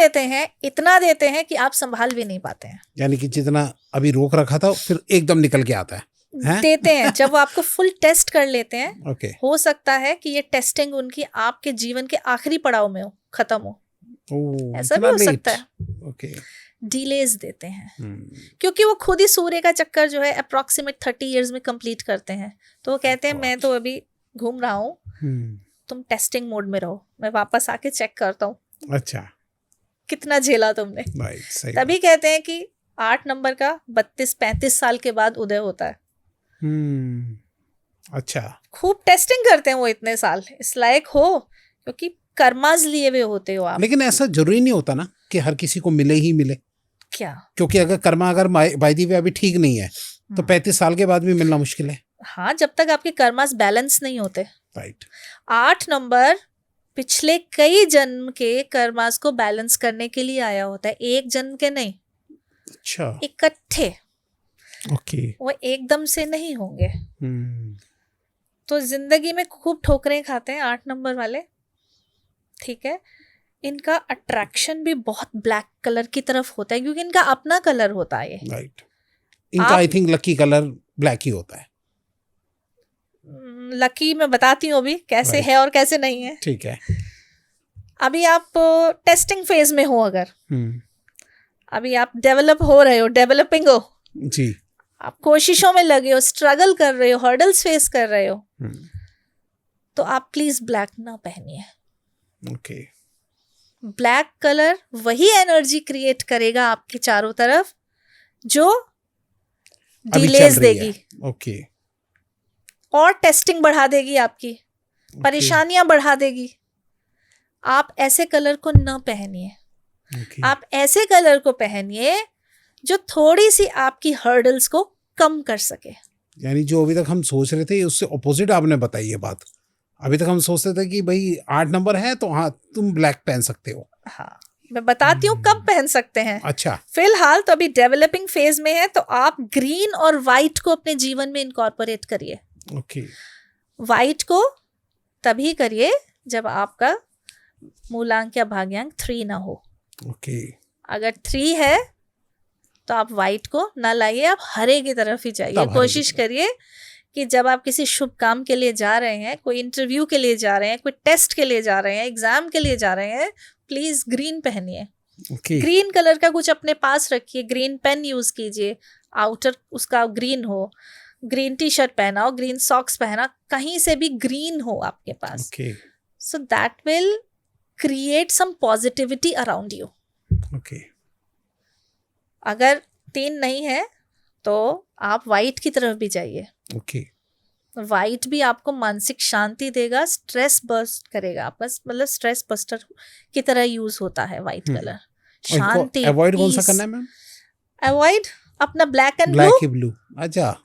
देते हैं कि आप संभाल भी नहीं पाते हैं। यानी कि जितना अभी रोक रखा था फिर एकदम निकल के आता है, हैं? देते हैं जब वो आपको फुल टेस्ट कर लेते हैं। ओके हो सकता है कि ये टेस्टिंग उनकी आपके जीवन के आखिरी पड़ाव में हो, खत्म हो, ओह ऐसा भी इतना हो लेट। सकता है। ओके डिलेज देते हैं क्योंकि वो खुद ही सूर्य का चक्कर जो है अप्रोक्सीमेट 30 इयर्स में कंप्लीट करते हैं। तो वो कहते हैं मैं तो अभी घूम रहा हूँ, तुम टेस्टिंग मोड में रहो, मैं वापस आके चेक करता हूँ अच्छा, कितना झेला तुमने। राइट, सही तभी कहते हैं कि 8 नंबर का 32-35 साल के बाद उदय होता है। अच्छा, खूब टेस्टिंग करते हैं वो इतने साल, इस लायक हो क्योंकि कर्माज लिए हुए होते हो आप। लेकिन ऐसा जरूरी नहीं होता ना कि हर किसी को मिले ही मिले, क्या? क्योंकि अगर कर्मा अगर बाय द वे अभी ठीक नहीं है तो 35 साल के बाद भी मिलना मुश्किल है। हाँ, जब तक आपके कर्मास बैलेंस नहीं होते। राइट। 8 नंबर पिछले कई जन्म के कर्मास को बैलेंस करने के लिए आया होता है, एक जन्म के नहीं, अच्छा, इकट्ठे। ओके। वो एकदम से नहीं होंगे। तो जिंदगी में खूब ठोकरें खाते हैं 8 नंबर वाले, ठीक है। इनका अट्रैक्शन भी बहुत ब्लैक कलर की तरफ होता है क्योंकि इनका अपना कलर होता है ये। राइट। इनका I think lucky colour black ही होता है। लकी मैं बताती हूँ अभी कैसे है और कैसे नहीं है। ठीक है। अभी आप टेस्टिंग फेज में हो, अगर अभी आप डेवलप हो रहे हो, डेवलपिंग हो जी, आप कोशिशों में लगे हो, स्ट्रगल कर रहे हो, हर्डल्स फेस कर रहे हो, तो आप प्लीज ब्लैक ना पहनिए। ओके। ब्लैक कलर वही एनर्जी क्रिएट करेगा आपके चारों तरफ जो डिलेज देगी, ओके, और टेस्टिंग बढ़ा देगी आपकी, परेशानियां बढ़ा देगी। आप ऐसे कलर को न पहनिए। आप ऐसे कलर को पहनिए जो थोड़ी सी आपकी हर्डल्स को कम कर सके। यानी जो अभी तक हम सोच रहे थे उससे ऑपोजिट आपने बताई ये बात। अभी तक हम सोचते थे कि भाई 8 नंबर है तो हाँ तुम ब्लैक पहन सकते हो। हाँ, मैं बताती हूँ कब पहन सकते हैं। अच्छा, फिलहाल तो अभी डेवलपिंग फेज में है, तो आप ग्रीन और वाइट को अपने जीवन में इनकॉर्पोरेट करिए। ओके। वाइट को तभी करिए जब आपका मूलांक या भाग्यांक 3 ना हो। ओके। अगर 3 है तो आप वाइट को ना लाइए, आप हरे की तरफ ही जाइए। कोशिश करिए कि जब आप किसी शुभ काम के लिए जा रहे हैं, कोई इंटरव्यू के लिए जा रहे हैं, कोई टेस्ट के लिए जा रहे हैं, एग्जाम के लिए जा रहे हैं, प्लीज ग्रीन पहनिए। ग्रीन कलर का कुछ अपने पास रखिए, ग्रीन पेन यूज कीजिए, आउटर उसका ग्रीन हो, ग्रीन टी शर्ट पहना हो, ग्रीन सॉक्स पहना, कहीं से भी ग्रीन हो आपके पास। So that will create some positivity around you. अगर 3 नहीं है तो आप वाइट की तरफ भी जाइए। वाइट भी आपको मानसिक शांति देगा, स्ट्रेस बस्ट करेगा आपका, मतलब स्ट्रेस बस्टर की तरह यूज होता है वाइट कलर। शांति। अवॉइड कौन सा करना है मैम? अवॉइड अपना ब्लैक एंड ब्लू। अच्छा।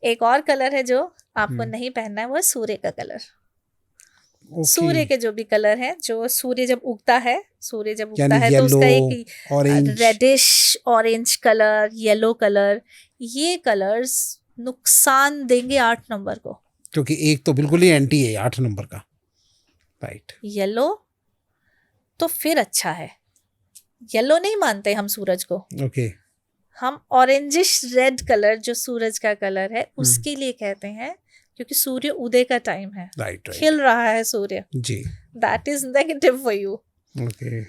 एक और कलर है जो आपको नहीं पहनना है, वो है सूर्य का कलर। Okay. सूर्य के जो भी कलर हैं, जो सूर्य जब उगता है तो यानी उसका येलो, एक orange, reddish orange colour, yellow colour, ये कलर्स नुकसान देंगे 8 नंबर को। क्योंकि एक तो बिल्कुल ही एंटी है 8 नंबर का, राइट। येलो तो फिर अच्छा है, येलो नहीं मानते हम सूरज को, ओके, हम ऑरेंजिश रेड कलर जो सूरज का कलर है उसके लिए कहते हैं, क्योंकि सूर्य उदय का टाइम है, राइट, खिल रहा है सूर्य, जी, that is negative for you. Okay,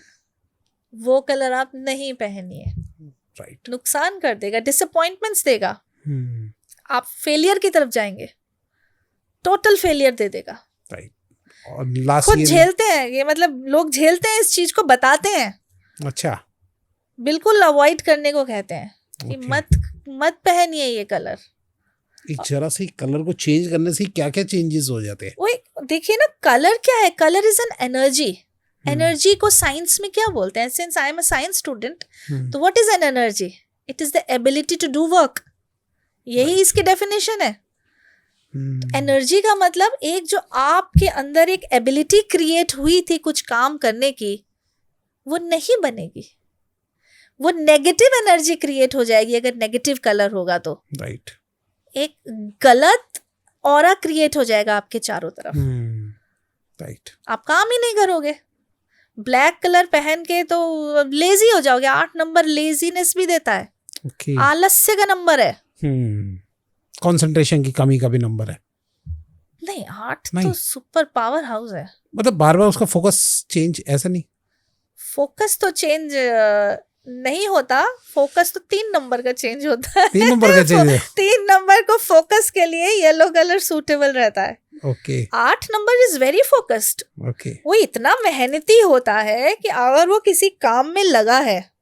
वो कलर आप नहीं पहनिए, राइट, नुकसान कर देगा, डिसअपॉइंटमेंट्स देगा, हम्म, आप फेलियर की तरफ जाएंगे, टोटल फेलियर दे देगा। राइट। और लास्ट खुद ईयर झेलते हैं ये, मतलब लोग झेलते हैं इस चीज को, बताते हैं, अच्छा, बिल्कुल अवॉइड करने को कहते हैं कि Okay. मत पहनिए ये कलर। एक जरा से कलर को चेंज करने से क्या क्या चेंजेस हो जाते हैं? वो देखिए ना, कलर क्या है, colour is an energy. Energy को साइंस में क्या बोलते हैं? Since I am a science student, तो what is an energy? It is the ability to do work, यही इसकी डेफिनेशन है। एनर्जी का मतलब एक जो आपके अंदर एक एबिलिटी क्रिएट हुई थी कुछ काम करने की, वो नहीं बनेगी, वो नेगेटिव एनर्जी क्रिएट हो जाएगी अगर नेगेटिव कलर होगा तो। राइट, एक गलत ऑरा क्रिएट हो जाएगा आपके चारों तरफ, राइट, आप काम ही नहीं करोगे। ब्लैक कलर पहन के तो लेजी हो जाओगे। 8 नंबर लेजीनेस भी देता है, ओके, आलस्य का नंबर है। कंसंट्रेशन की कमी का भी नंबर है। नहीं, 8 नहीं। तो सुपर पावर हाउस है। मतलब बार बार उसका फोकस चेंज, ऐसा नहीं? फोकस तो चेंज नहीं होता, फोकस तो 3 नंबर का चेंज होता है। 3 नंबर का चेंज है? 3 नंबर को फोकस के लिए येलो कलर सूटेबल रहता है। Okay, 8 number is very focused. Okay, वो इतना मेहनती होता है कि अगर वो किसी काम में लगा है,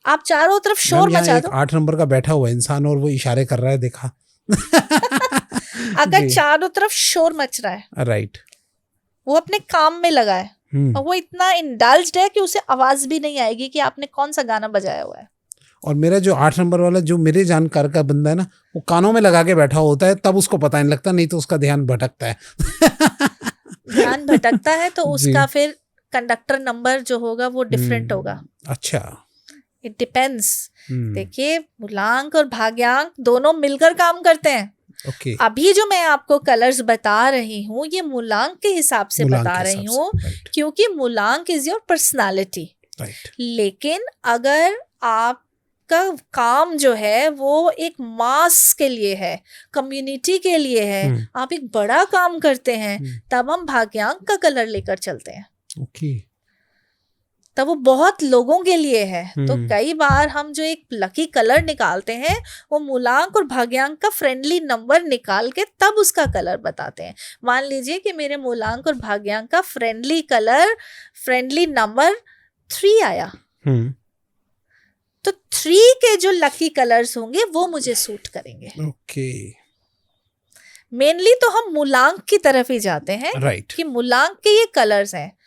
आप चारों तरफ शोर मचा दो। 8 नंबर का बैठा हुआ इंसान और वो इशारे कर रहा है, देखा? अगर जी। चारों तरफ शोर मच रहा है, राइट, वो अपने काम में लगा है और वो इतना इंडल्ज्ड है कि उसे आवाज भी नहीं आएगी कि आपने कौन सा गाना बजाया हुआ है। और मेरा जो 8 नंबर वाला, जो मेरे जानकार का बंदा है ना, वो कानों में लगा के बैठा होता है, तब उसको पता नहीं लगता, नहीं तो उसका ध्यान भटकता है। ध्यान भटकता है तो जी। उसका फिर कंडक्टर नंबर जो होगा वो डिफरेंट होगा। अच्छा, इट डिपेंड्स। देखिए, मूलांक और भाग्यांक दोनों मिलकर काम करते हैं। ओके, अभी जो मैं आपको कलर्स बता रही हूँ ये मूलांक के हिसाब से मूलांक बता के रही हिसाब हूँ, से, राइट, क्योंकि मूलांक इज योर पर्सनालिटी। राइट, लेकिन अगर आपका काम जो है वो एक मास के लिए है, कम्युनिटी के लिए है, आप एक बड़ा काम करते हैं, तब हम भाग्यांक का कलर लेकर चलते हैं। ओके, तब वो बहुत लोगों के लिए है। तो कई बार हम जो एक लकी कलर निकालते हैं वो मूलांक और भाग्यांक का फ्रेंडली नंबर निकाल के तब उसका कलर बताते हैं। मान लीजिए कि मेरे मूलांक और भाग्यांक का फ्रेंडली नंबर 3 आया, तो 3 के जो लकी कलर्स होंगे वो मुझे सूट करेंगे। ओके, मेनली तो हम मूलांक की तरफ ही जाते हैं, राइट, कि मूलांक के ये कलर्स हैं।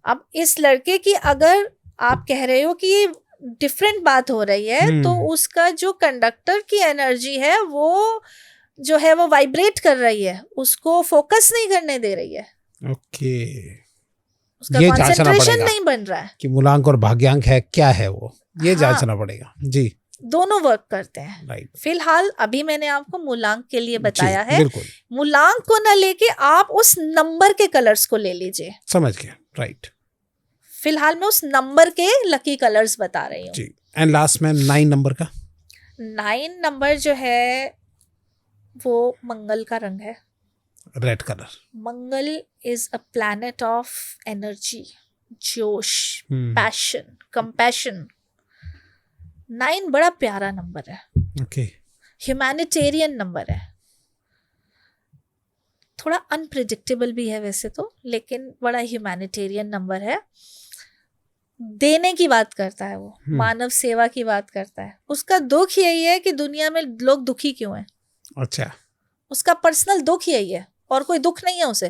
अब इस लड़के की अगर आप कह रहे हो कि ये डिफरेंट बात हो रही है, तो उसका जो कंडक्टर की एनर्जी है वो जो है वो वाइब्रेट कर रही है, उसको फोकस नहीं करने दे रही है, ओके, उसका ये जांचना कंसंट्रेशन पड़ेगा नहीं बन रहा है। कि मूलांक और भाग्यांक है क्या है वो, ये हाँ। जांचना पड़ेगा। जी, दोनों वर्क करते हैं। राइट, फिलहाल अभी मैंने आपको मूलांक के लिए बताया है। बिल्कुल, मूलांक को ना लेके आप उस नंबर के कलर्स को ले लीजिए। समझ गया, राइट। फिलहाल मैं उस नंबर के लकी कलर्स बता रही हूँ। जी, एंड लास्ट में 9 नंबर का। 9 नंबर जो है वो मंगल का रंग है। Red colour. Mangal is a planet of energy, जोश, पैशन, कंपैशन। 9 बड़ा प्यारा नंबर है, ओके, ह्यूमैनिटेरियन नंबर है, थोड़ा अनप्रिडिक्टेबल भी है वैसे तो, लेकिन बड़ा ह्यूमैनिटेरियन नंबर है। देने की बात करता है वो, मानव सेवा की बात करता है। उसका दुख यही है कि दुनिया में लोग दुखी क्यों हैं। अच्छा, उसका पर्सनल दुख यही है, और कोई दुख नहीं है उसे।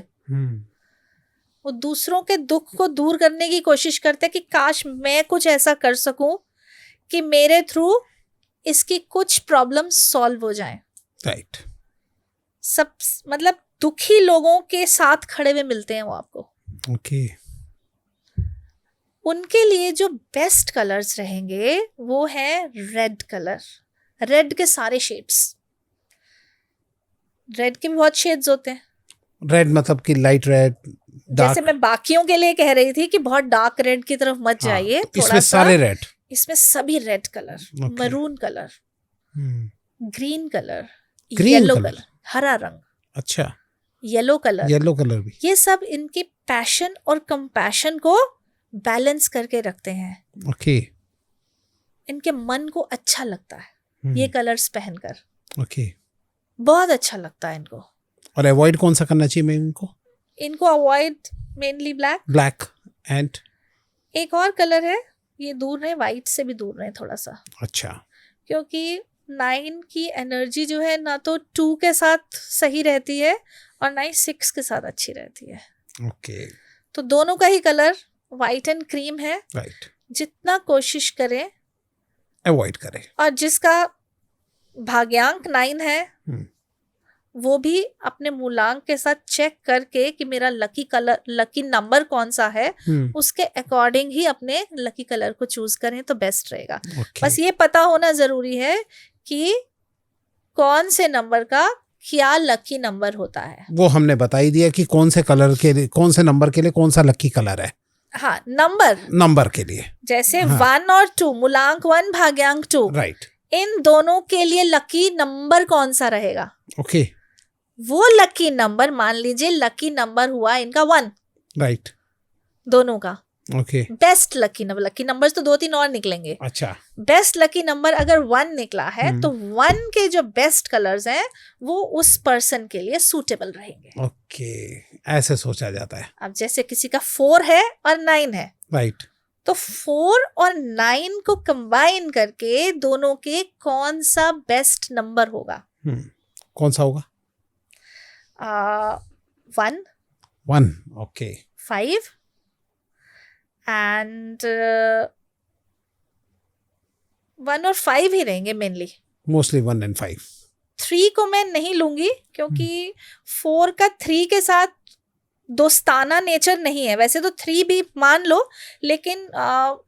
वो दूसरों के दुख को दूर करने की कोशिश करते हैं कि काश मैं कुछ ऐसा कर सकूं कि मेरे थ्रू इसकी कुछ प्रॉब्लम सॉल्व हो जाएं। राइट, सब मतलब दुखी लोगों के साथ खड़े हुए मिलते हैं वो आपको, ओके, उनके लिए जो बेस्ट कलर्स रहेंगे वो है रेड कलर। रेड के सारे शेड्स, रेड के भी बहुत शेड्स होते हैं। रेड मतलब कि लाइट रेड, जैसे मैं बाकियों के लिए कह रही थी कि बहुत डार्क रेड की तरफ मत जाइए, तो इसमें सारे रेड, इसमें सभी red colour, Okay. Maroon colour, green colour, Green yellow color. Colour, हरा रंग, अच्छा, येलो कलर, येलो कलर भी, ये सब इनके पैशन और कंपैशन को बैलेंस करके रखते हैं। ओके, इनके मन को अच्छा लगता है ये कलर्स पहनकर, ओके। बहुत अच्छा लगता है इनको। और अवॉइड कौन सा करना चाहिए मैम इनको? इनको avoid mainly black. Black and एक और कलर है, ये दूर रहे, वाइट से भी दूर रहे थोड़ा सा, अच्छा, क्योंकि 9 की एनर्जी जो है ना तो 2 के साथ सही रहती है और ना ही 6 के साथ अच्छी रहती है। ओके, तो दोनों का ही कलर वाइट एंड क्रीम है। राइट, जितना कोशिश करें, अवॉइड करें। और जिसका भाग्यांक 9 है वो भी अपने मूलांक के साथ चेक करके कि मेरा लकी कलर, लकी नंबर कौन सा है, उसके अकॉर्डिंग ही अपने लकी कलर को चूज करें तो बेस्ट रहेगा। Okay. बस ये पता होना जरूरी है कि कौन से नंबर का क्या लकी नंबर होता है। वो हमने बता ही दिया कि कौन से कलर के लिए, कौन से नंबर के लिए कौन सा लकी कलर है। हाँ, नंबर के लिए जैसे 1 और 2, मूलांक 1 भाग्यांक 2, राइट, इन दोनों के लिए लकी नंबर कौन सा रहेगा? ओके, वो लकी नंबर, मान लीजिए लकी नंबर हुआ इनका 1, राइट, दोनों का okay, best lucky number, lucky numbers तो 2-3 और निकलेंगे, अच्छा, बेस्ट लकी नंबर अगर 1 निकला है तो 1 के जो बेस्ट कलर्स हैं वो उस पर्सन के लिए सूटेबल रहेंगे। ओके, ऐसे सोचा जाता है। अब जैसे किसी का 4 है और 9 है, राइट, तो 4 और 9 को कंबाइन करके दोनों के कौन सा बेस्ट नंबर होगा? कौन सा होगा? 1, ओके, 5 एंड 1 और 5 ही रहेंगे मेनली। Mostly 1 and 5। 3 को मैं नहीं लूंगी क्योंकि 4 का 3 के साथ दोस्ताना नेचर नहीं है। वैसे तो 3 भी मान लो, लेकिन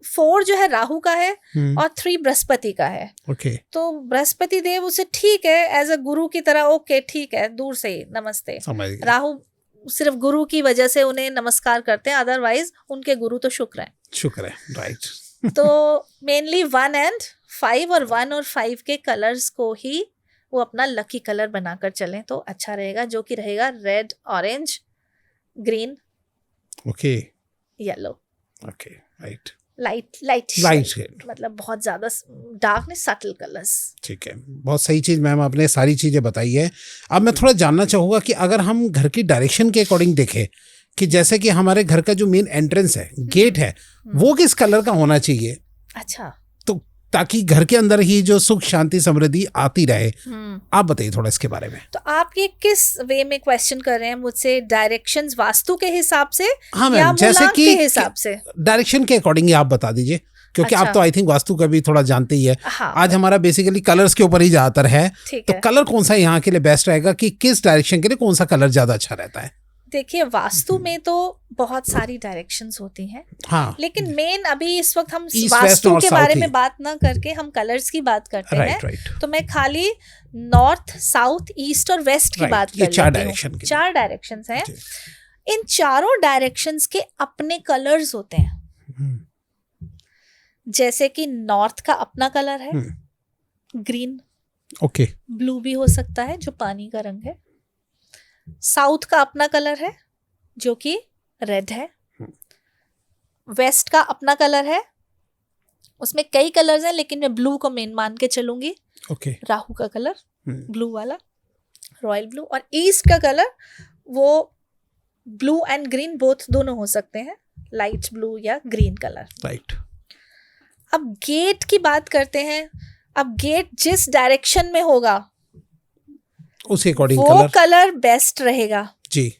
4 जो है राहु का है और 3 बृहस्पति का है। ओके, तो बृहस्पति देव उसे ठीक है एज अ गुरु की तरह, ओके ठीक है, दूर से ही नमस्ते। समझ गया। राहु सिर्फ गुरु की वजह से उन्हें नमस्कार करते हैं, अदरवाइज उनके गुरु तो शुक्र है। शुक्र है, राइट। तो मेनली 1 and 5 और 1 और 5 के कलर्स को ही वो अपना लकी कलर बनाकर चलें तो अच्छा रहेगा, जो कि रहेगा red, orange, green, okay, yellow, okay, right, light shade, मतलब बहुत ज्यादा डार्क नहीं, सटल कलर्स। ठीक है, बहुत सही चीज़ मैम आपने सारी चीज़ें बताई है। अब मैं थोड़ा जानना चाहूँगा कि अगर हम घर की डायरेक्शन के अकॉर्डिंग देखें कि जैसे कि हमारे घर का जो मेन एंट्रेंस है, गेट है, वो किस कलर का होना चाहिए? अच्छा, तो ताकि घर के अंदर ही जो सुख शांति समृद्धि आती रहे। आप बताइए थोड़ा इसके बारे में। तो आप ये किस वे में क्वेश्चन कर रहे हैं मुझसे? डायरेक्शंस वास्तु के हिसाब से हाँ या मैम, जैसे मूलांक कि के हिसाब से? डायरेक्शन के अकॉर्डिंग आप बता दीजिए, क्योंकि अच्छा। आप तो आई थिंक वास्तु का भी थोड़ा जानते ही है। हाँ, आज हमारा बेसिकली कलर्स के ऊपर ही ज्यादातर है, ठीक तो है। कलर कौन सा यहाँ के लिए बेस्ट रहेगा कि किस डायरेक्शन के लिए कौन सा कलर ज्यादा अच्छा रहता है? देखिए, वास्तु में तो बहुत सारी डायरेक्शंस होती हैं, हाँ, लेकिन मेन अभी इस वक्त हम East, वास्तु West और के बारे South में ही। बात ना करके हम कलर्स की बात करते हैं। राइट, तो मैं खाली नॉर्थ, साउथ, ईस्ट और वेस्ट की Right, बात ये कर चार लेती हूँ। direction के 4 डायरेक्शंस हैं। जी। इन चारों डायरेक्शंस के अपने कलर्स होते हैं। जैसे कि नॉर्थ का अपना कलर है ग्रीन, ओके, ब्लू भी हो सकता है जो पानी का रंग है। साउथ का अपना कलर है जो कि रेड है। वेस्ट का अपना कलर है, उसमें कई कलर्स हैं लेकिन मैं ब्लू को मेन मान के चलूंगी। ओके, राहु का कलर ब्लू वाला, रॉयल ब्लू। और ईस्ट का कलर वो ब्लू एंड ग्रीन बोथ दोनों हो सकते हैं, लाइट ब्लू या ग्रीन कलर। राइट। अब गेट की बात करते हैं। अब गेट जिस डायरेक्शन में होगा उसी अकॉर्डिंग वो कलर बेस्ट रहेगा। जी।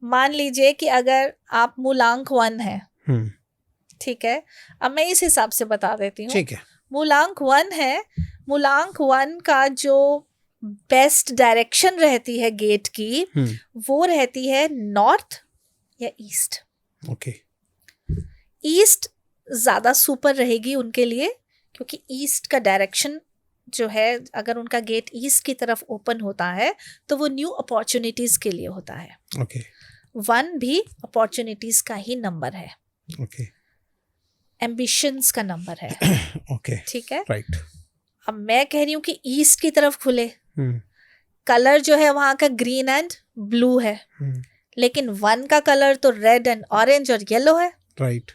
मान लीजिए कि अगर आप मूलांक 1 है, ठीक है, अब मैं इस हिसाब से बता देती हूँ। ठीक है। मूलांक 1 है, मूलांक 1 का जो बेस्ट डायरेक्शन रहती है गेट की, वो रहती है नॉर्थ या ईस्ट। ओके। ईस्ट ज़्यादा सुपर रहेगी उनके लिए, क्योंकि ईस्ट का डायरेक्शन जो है, अगर उनका गेट ईस्ट की तरफ ओपन होता है तो वो न्यू अपॉर्चुनिटीज के लिए होता है। ओके। 1 भी अपॉर्चुनिटीज का ही नंबर है, ओके। एम्बिशंस का नंबर है। ओके। ठीक है। राइट। अब मैं कह रही हूँ कि ईस्ट की तरफ खुले। कलर जो है वहां का ग्रीन एंड ब्लू है, लेकिन 1 का कलर तो रेड एंड ऑरेंज और येलो है। राइट।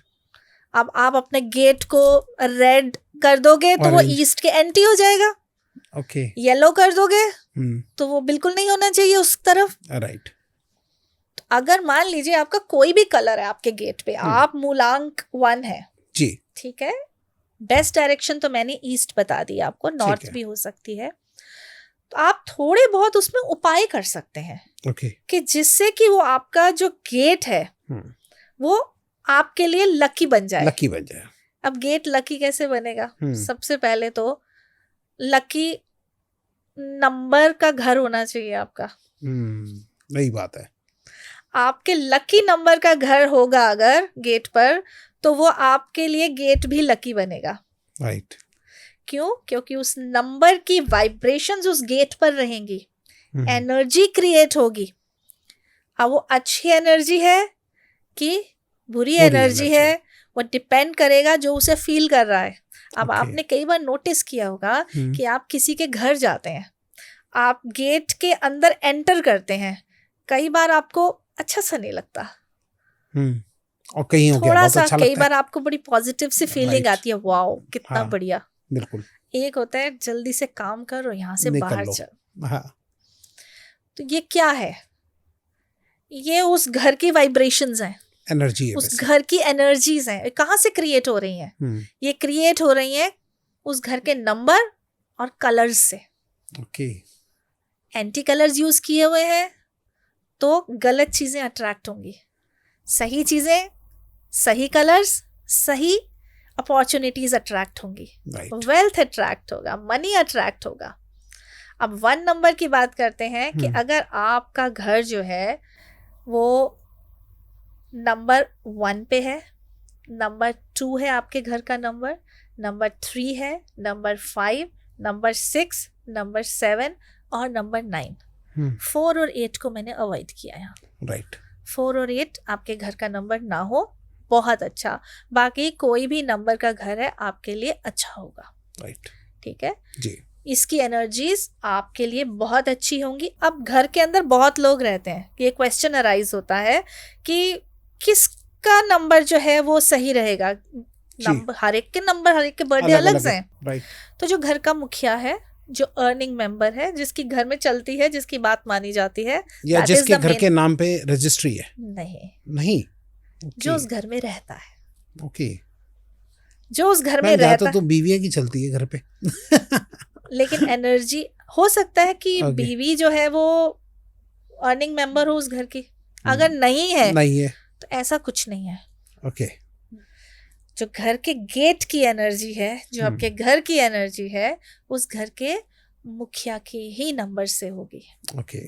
अब आप अपने गेट को रेड कर दोगे तो वो ईस्ट के एंटी हो जाएगा। ओके। येलो कर दोगे तो वो बिल्कुल नहीं होना चाहिए उस तरफ। राइट। तो अगर मान लीजिए आपका कोई भी कलर है आपके गेट पे, आप मूलांक 1 है जी, ठीक है, बेस्ट डायरेक्शन तो मैंने ईस्ट बता दी आपको, नॉर्थ भी हो सकती है, तो आप थोड़े बहुत उसमें उपाय कर सकते हैं। ओके। कि जिससे कि वो आपका जो गेट है वो आपके लिए लकी बन जाए। लकी बन जाए। अब गेट लकी कैसे बनेगा? सबसे पहले तो लकी नंबर का घर होना चाहिए आपका। वही बात है। आपके लकी नंबर का घर होगा अगर गेट पर, तो वो आपके लिए गेट भी लकी बनेगा। राइट। क्यों? क्योंकि उस नंबर की वाइब्रेशंस उस गेट पर रहेंगी, एनर्जी क्रिएट होगी। अब वो अच्छी एनर्जी है कि बुरी एनर्जी है, वो डिपेंड करेगा जो उसे फील कर रहा है। अब आपने कई बार नोटिस किया होगा कि आप किसी के घर जाते हैं, आप गेट के अंदर एंटर करते हैं, कई बार आपको अच्छा सा नहीं लगता, और कहीं हो गया थोड़ा बहुत सा अच्छा कई लगता बार आपको बड़ी पॉजिटिव सी फीलिंग आती है, वाओ कितना बढ़िया। बिल्कुल। एक होता है जल्दी से काम करो, यहाँ से बाहर चल। हाँ। तो ये क्या है? ये उस घर की वाइब्रेशंस हैं, एनर्जी है, उस घर की एनर्जीज हैं। कहाँ से क्रिएट हो रही हैं? ये क्रिएट हो रही हैं उस घर के नंबर और कलर्स से। ओके। एंटी कलर्स यूज किए हुए हैं तो गलत चीजें अट्रैक्ट होंगी, सही चीजें, सही कलर्स, सही अपॉर्चुनिटीज अट्रैक्ट होंगी, वेल्थ अट्रैक्ट होगा, मनी अट्रैक्ट होगा। अब 1 नंबर की बात करते हैं कि अगर आपका घर जो है वो नंबर 1 पे है, नंबर 2 है आपके घर का नंबर 3 है, नंबर 5, नंबर 6, नंबर 7 और नंबर 9। 4 और 8 को मैंने अवॉइड किया यहाँ। राइट। 4 और 8 आपके घर का नंबर ना हो, बहुत अच्छा। बाकी कोई भी नंबर का घर है आपके लिए अच्छा होगा। राइट। ठीक है जी। इसकी एनर्जीज आपके लिए बहुत अच्छी होंगी। अब घर के अंदर बहुत लोग रहते हैं, ये क्वेश्चन अराइज होता है कि किसका नंबर जो है वो सही रहेगा। नंबर हर एक के बर्थडे अलग हैं। राइट। तो जो घर का मुखिया है, जो अर्निंग मेंबर है, जिसकी घर में चलती है, जिसकी बात मानी जाती है, या जिसके घर के नाम पे रजिस्ट्री है, नहीं जो उस घर में रहता है। ओके। जो उस घर में रहता तो बीवियां की चलती है घर पे लेकिन एनर्जी हो सकता है कि बीवी जो है वो अर्निंग मेंबर हो उस घर की, अगर नहीं है तो ऐसा कुछ नहीं है। ओके। जो घर के गेट की एनर्जी है, जो आपके घर की एनर्जी है, उस घर के मुखिया के ही नंबर से होगी। ओके।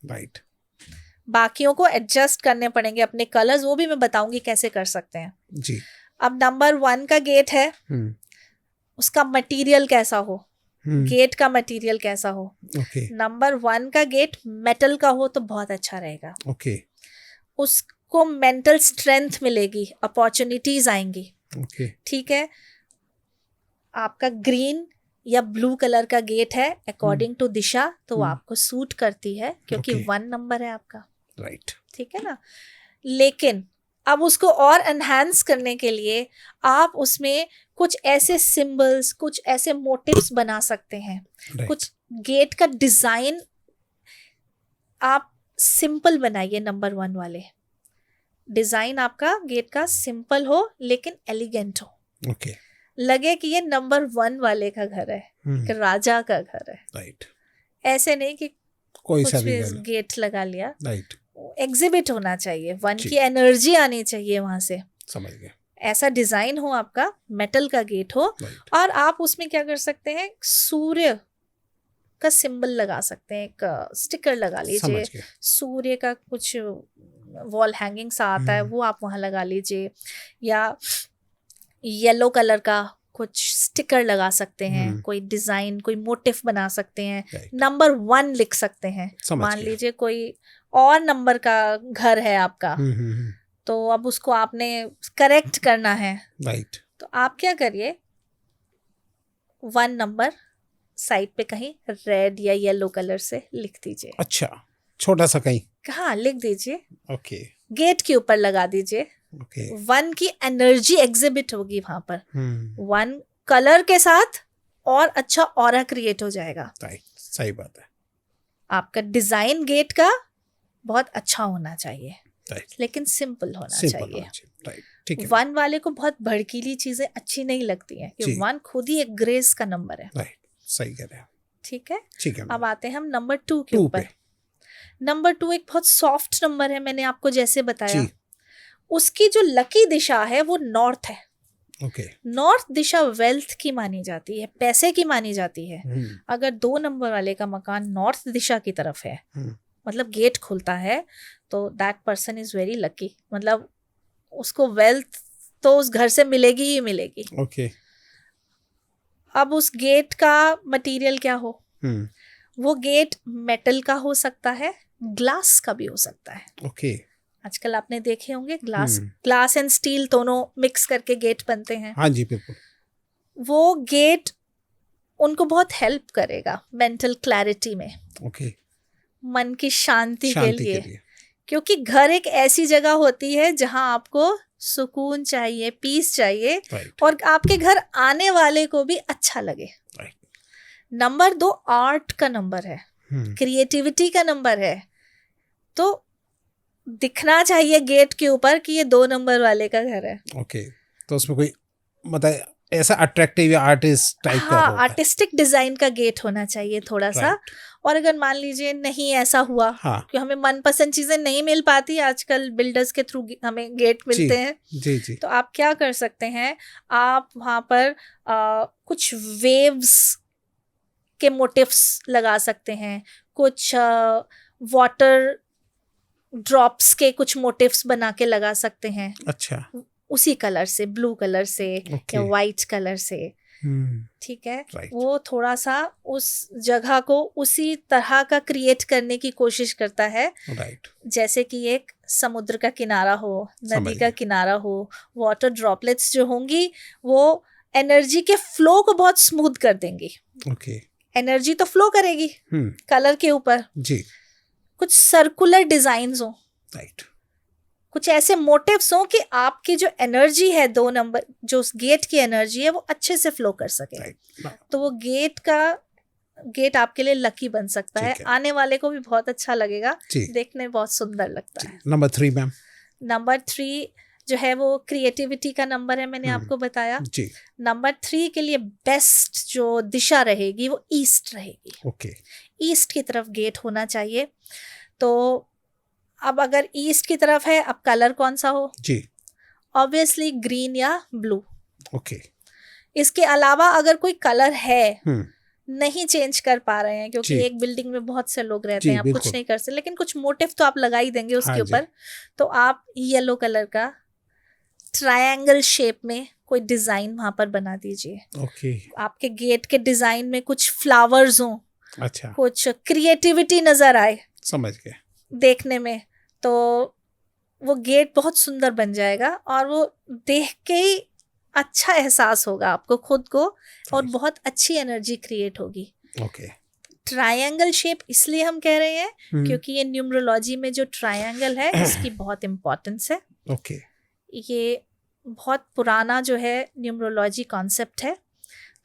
राइट। बाकियों को एडजस्ट करने पड़ेंगे अपने कलर्स, वो भी मैं बताऊंगी कैसे कर सकते हैं जी। अब नंबर 1 का गेट है, उसका मटेरियल कैसा हो, गेट का मटेरियल कैसा हो। नंबर 1 का गेट मेटल का हो तो बहुत अच्छा रहेगा। ओके। उसको मेंटल स्ट्रेंथ मिलेगी, अपॉर्चुनिटीज आएंगी। ठीक है। आपका ग्रीन या ब्लू कलर का गेट है अकॉर्डिंग टू दिशा, तो वो आपको सूट करती है क्योंकि 1 नंबर है आपका। राइट। ठीक है ना। लेकिन अब उसको और एनहांस करने के लिए आप उसमें कुछ ऐसे सिंबल्स, कुछ ऐसे मोटिव्स बना सकते हैं। कुछ गेट का डिजाइन आप सिंपल बनाइए। नंबर 1 वाले डिजाइन आपका गेट का सिंपल हो लेकिन एलिगेंट हो। ओके। लगे कि ये नंबर 1 वाले का घर है, कि राजा का घर है। राइट। ऐसे नहीं कि कोई कुछ सा भी गेट लगा लिया। राइट। एग्जिबिट होना चाहिए, 1 की एनर्जी आनी चाहिए वहां से। समझ गए। ऐसा डिजाइन हो आपका, मेटल का गेट हो। और आप उसमें क्या कर सकते हैं, सूर्य का सिंबल लगा सकते हैं, एक स्टिकर लगा लीजिए, समझ गया। सूर्य का कुछ वॉल हैंगिंग सा आता है वो आप वहाँ लगा लीजिए, या येलो कलर का कुछ स्टिकर लगा सकते हैं, कोई डिजाइन, कोई मोटिफ बना सकते हैं, Right. नंबर 1 लिख सकते हैं। समझ मान गया। लीजिए कोई और नंबर का घर है आपका, हम्म, तो अब उसको आपने करेक्ट करना है, राइट। तो आप क्या करिए, 1 नंबर साइड पे कहीं रेड या येलो कलर से लिख दीजिए। अच्छा, छोटा सा कहीं। हाँ, लिख दीजिए, ओके गेट के ऊपर लगा दीजिए। ओके। 1 की एनर्जी एग्जिबिट होगी वहां पर, हम्म, 1 कलर के साथ और अच्छा ऑरा क्रिएट हो जाएगा। राइट, सही बात है। आपका डिजाइन गेट का बहुत अच्छा होना चाहिए, राइट, लेकिन सिंपल होना सिंपल चाहिए। होना चाहिए। राइट, ठीक है। 1 वाले को बहुत भड़कीली चीजें अच्छी नहीं लगती हैं, कि जी। 1 खुद ही एक ग्रेस का नंबर है। राइट, सही कह रहे हैं। ठीक है, ठीक है। अब आते हैं हम नंबर 2 के 2 ऊपर। पे। नंबर 2 एक बहुत सॉफ्ट नंबर है, मैंने आपको जैसे बताया। जी। उसकी जो लकी दिशा है वो नॉर्थ है। ओके। नॉर्थ दिशा वेल्थ की मानी जाती है, पैसे की मानी जाती है। अगर 2 नंबर वाले का मकान नॉर्थ दिशा की तरफ है, मतलब गेट खुलता है, तो that person is very lucky, मतलब उसको वेल्थ तो उस घर से मिलेगी ही मिलेगी। ओके। अब उस गेट का मटेरियल क्या हो, वो गेट मेटल का हो सकता है, ग्लास का भी हो सकता है। ओके। आजकल आपने देखे होंगे ग्लास एंड स्टील दोनों मिक्स करके गेट बनते हैं। हाँ जी, बिल्कुल। वो गेट उनको बहुत हेल्प करेगा मेंटल क्लैरिटी में, ओके। मन की शांति के शांति लिए। के लिए। क्योंकि घर एक ऐसी जगह होती है जहां आपको सुकून चाहिए, पीस चाहिए, राइट, और आपके घर आने वाले को भी अच्छा लगे। राइट। नंबर 2 आर्ट का नंबर है, क्रिएटिविटी का नंबर है, तो दिखना चाहिए गेट के ऊपर कि ये 2 नंबर वाले का घर है। ओके, तो उसमें कोई मतलब ऐसा अट्रैक्टिव या आर्टिस्ट टाइप का हाँ, होगा। आर्टिस्टिक डिजाइन का गेट होना चाहिए थोड़ा सा। राइट। और अगर मान लीजिए नहीं ऐसा हुआ, हाँ। कि हमें मनपसंद चीजें नहीं मिल पाती, आजकल बिल्डर्स के थ्रू हमें गेट मिलते हैं, जी जी। तो आप क्या कर सकते हैं, आप वहां पर कुछ वेव्स के मोटिव्स लगा सकते हैं, कुछ वाटर ड्रॉप्स के कुछ मोटिव्स बना के लगा सकते हैं, अच्छा। उसी कलर से, ब्लू कलर से या वाइट कलर से। ठीक है, Right. वो थोड़ा सा उस जगह को उसी तरह का क्रिएट करने की कोशिश करता है। राइट। जैसे कि एक समुद्र का किनारा हो, नदी का किनारा हो, वाटर ड्रॉपलेट्स जो होंगी वो एनर्जी के फ्लो को बहुत स्मूथ कर देंगी। ओके। एनर्जी तो फ्लो करेगी कलर के ऊपर। जी। कुछ सर्कुलर डिजाइन्स हो, राइट। कुछ ऐसे मोटिव्स हो कि आपकी जो एनर्जी है 2 नंबर, जो उस गेट की एनर्जी है, वो अच्छे से फ्लो कर सके। राइट। तो वो गेट आपके लिए लकी बन सकता है, आने वाले को भी बहुत अच्छा लगेगा, देखने में बहुत सुंदर लगता है। Number 3 ma'am. नंबर 3 जो है वो क्रिएटिविटी का नंबर है, मैंने आपको बताया जी। नंबर 3 के लिए बेस्ट जो दिशा रहेगी वो ईस्ट रहेगी। ओके। ईस्ट की तरफ गेट होना चाहिए। तो अब अगर ईस्ट की तरफ है, अब कलर कौन सा हो जी? ऑब्वियसली ग्रीन या ब्लू। ओके। इसके अलावा अगर कोई कलर है नहीं चेंज कर पा रहे हैं, क्योंकि एक बिल्डिंग में बहुत से लोग रहते हैं, आप कुछ नहीं कर सकते, लेकिन कुछ मोटिव तो आप लगा ही देंगे उसके ऊपर। तो आप येलो कलर का ट्रायंगल शेप में कोई डिजाइन वहां पर बना दीजिए। ओके। आपके गेट के डिजाइन में कुछ फ्लावर्स हो, अच्छा, कुछ क्रिएटिविटी नजर आए, समझ गए, देखने में, तो वो गेट बहुत सुंदर बन जाएगा और वो देख के ही अच्छा एहसास होगा आपको खुद को, और बहुत अच्छी एनर्जी क्रिएट होगी। ओके। ट्रायंगल शेप इसलिए हम कह रहे हैं क्योंकि ये न्यूमरोलॉजी में जो ट्रायंगल है इसकी बहुत इम्पोर्टेंस है। ओके। ये बहुत पुराना जो है न्यूमरोलॉजी कॉन्सेप्ट है।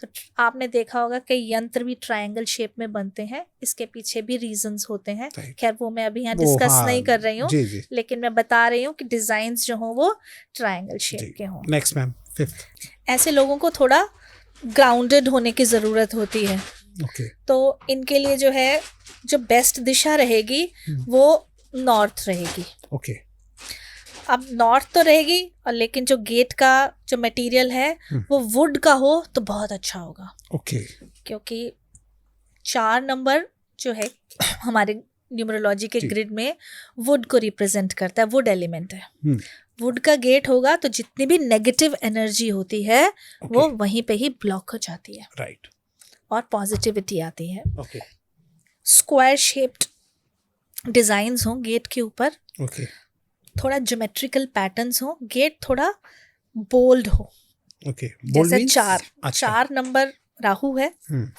तो आपने देखा होगा कई यंत्र भी ट्रायंगल शेप में बनते हैं, इसके पीछे भी रीजंस होते हैं। खैर वो मैं अभी यहाँ डिस्कस नहीं कर रही हूँ, लेकिन मैं बता रही हूँ कि डिजाइन्स जो हों वो ट्रायंगल शेप के हों। Next ma'am, 5th। ऐसे लोगों को थोड़ा ग्राउंडेड होने की ज़रूरत होती है। तो इनके लिए जो है, जो बेस्ट दिशा रहेगी वो नॉर्थ रहेगी। ओके। अब नॉर्थ तो रहेगी, और लेकिन जो गेट का जो मटेरियल है वो वुड का हो तो बहुत अच्छा होगा। ओके। क्योंकि 4 नंबर जो है हमारे न्यूमरोलॉजी के जी। ग्रिड में वुड को रिप्रेजेंट करता है, वुड एलिमेंट है। हम्म, वुड का गेट होगा तो जितनी भी नेगेटिव एनर्जी होती है वो ओके, वहीं पे ही ब्लॉक हो जाती है राइट, और पॉजिटिविटी आती है। ओके, स्क्वायर शेप्ड डिजाइन्स हों गेट के ऊपर, ओके, थोड़ा ज्योमेट्रिकल पैटर्न्स हो, गेट थोड़ा बोल्ड हो, ओके, बोल्ड जैसे मींस 4 अच्छा, 4 नंबर राहु है, हम्म,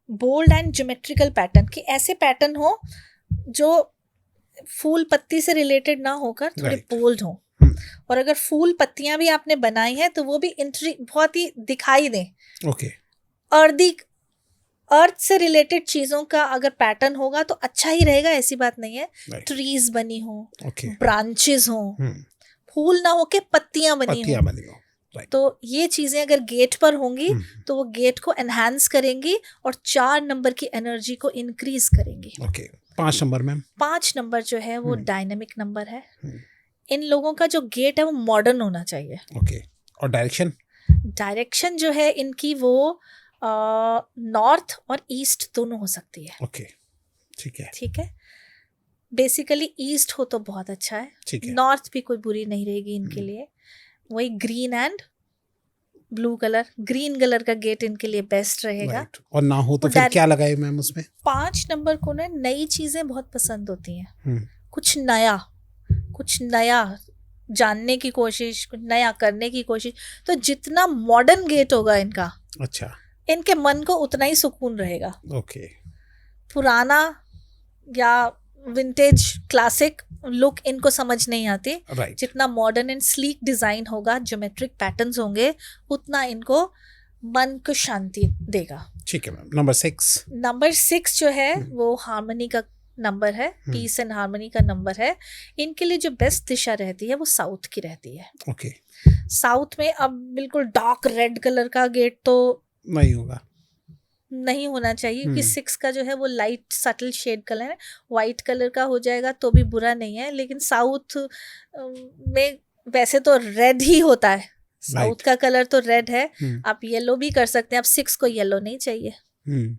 बोल्ड एंड ज्योमेट्रिकल पैटर्न कि ऐसे पैटर्न हो जो फूल पत्ती से रिलेटेड ना होकर थोड़े Right. बोल्ड हो। हम्म, और अगर फूल पत्तियां भी आपने बनाई हैं तो वो भी बहुत ही दिखाई दें। ओके, अर्थ से रिलेटेड चीजों का अगर पैटर्न होगा तो अच्छा ही रहेगा, ऐसी बात नहीं है। राइट, ट्रीज बनी हो, ओके, ब्रांचेस हो, हम्म, फूल ना हो के पत्तियां बनी हो, पत्तियां बनी हो, राइट, तो ये चीजें अगर गेट पर होंगी हम्म, तो वो गेट को एनहांस करेंगी और 4 नंबर की एनर्जी को इंक्रीज करेंगी। ओके, 5 नंबर मैम, 5 नंबर जो है वो हम्म, डायनेमिक नंबर है। हम्म, इन लोगों का जो गेट है वो मॉडर्न होना चाहिए। ओके, और डायरेक्शन, डायरेक्शन जो है इनकी वो नॉर्थ और ईस्ट दोनों हो सकती है। ओके, ठीक है, ठीक है, बेसिकली ईस्ट हो तो बहुत अच्छा है, ठीक है, नॉर्थ भी कोई बुरी नहीं रहेगी इनके हम्म, लिए। वही green and blue colour, green colour का गेट इनके लिए बेस्ट रहेगा। राइट, और ना हो तो वो फिर क्या लगाए मैम उसमें? 5 नंबर को ना नई चीजें बहुत पसंद होती हैं, हम्म, कुछ नया जानने की कोशिश, कुछ नया करने की कोशिश। तो जितना मॉडर्न गेट होगा इनका, अच्छा, इनके मन को उतना ही सुकून रहेगा। ओके, पुराना या विंटेज क्लासिक लुक इनको समझ नहीं आती। राइट, जितना मॉडर्न एंड स्लीक डिजाइन होगा, ज्योमेट्रिक पैटर्न्स होंगे, उतना इनको मन को शांति देगा। ठीक है मैम। नंबर 6, नंबर 6 जो है वो हार्मनी का नंबर है, पीस एंड हार्मनी का नंबर है। इनके लिए जो बेस्ट दिशा रहती है वो साउथ की रहती है। ओके, साउथ में अब बिल्कुल डार्क रेड कलर का गेट तो नहीं होगा, नहीं होना चाहिए, क्योंकि 6 का जो है वो लाइट सटल शेड कलर है। वाइट कलर का हो जाएगा तो भी बुरा नहीं है, लेकिन साउथ में वैसे तो रेड ही होता है, साउथ Right. का कलर तो रेड है। हम्म, आप येलो भी कर सकते हैं, अब 6 को येलो नहीं चाहिए। हम्म,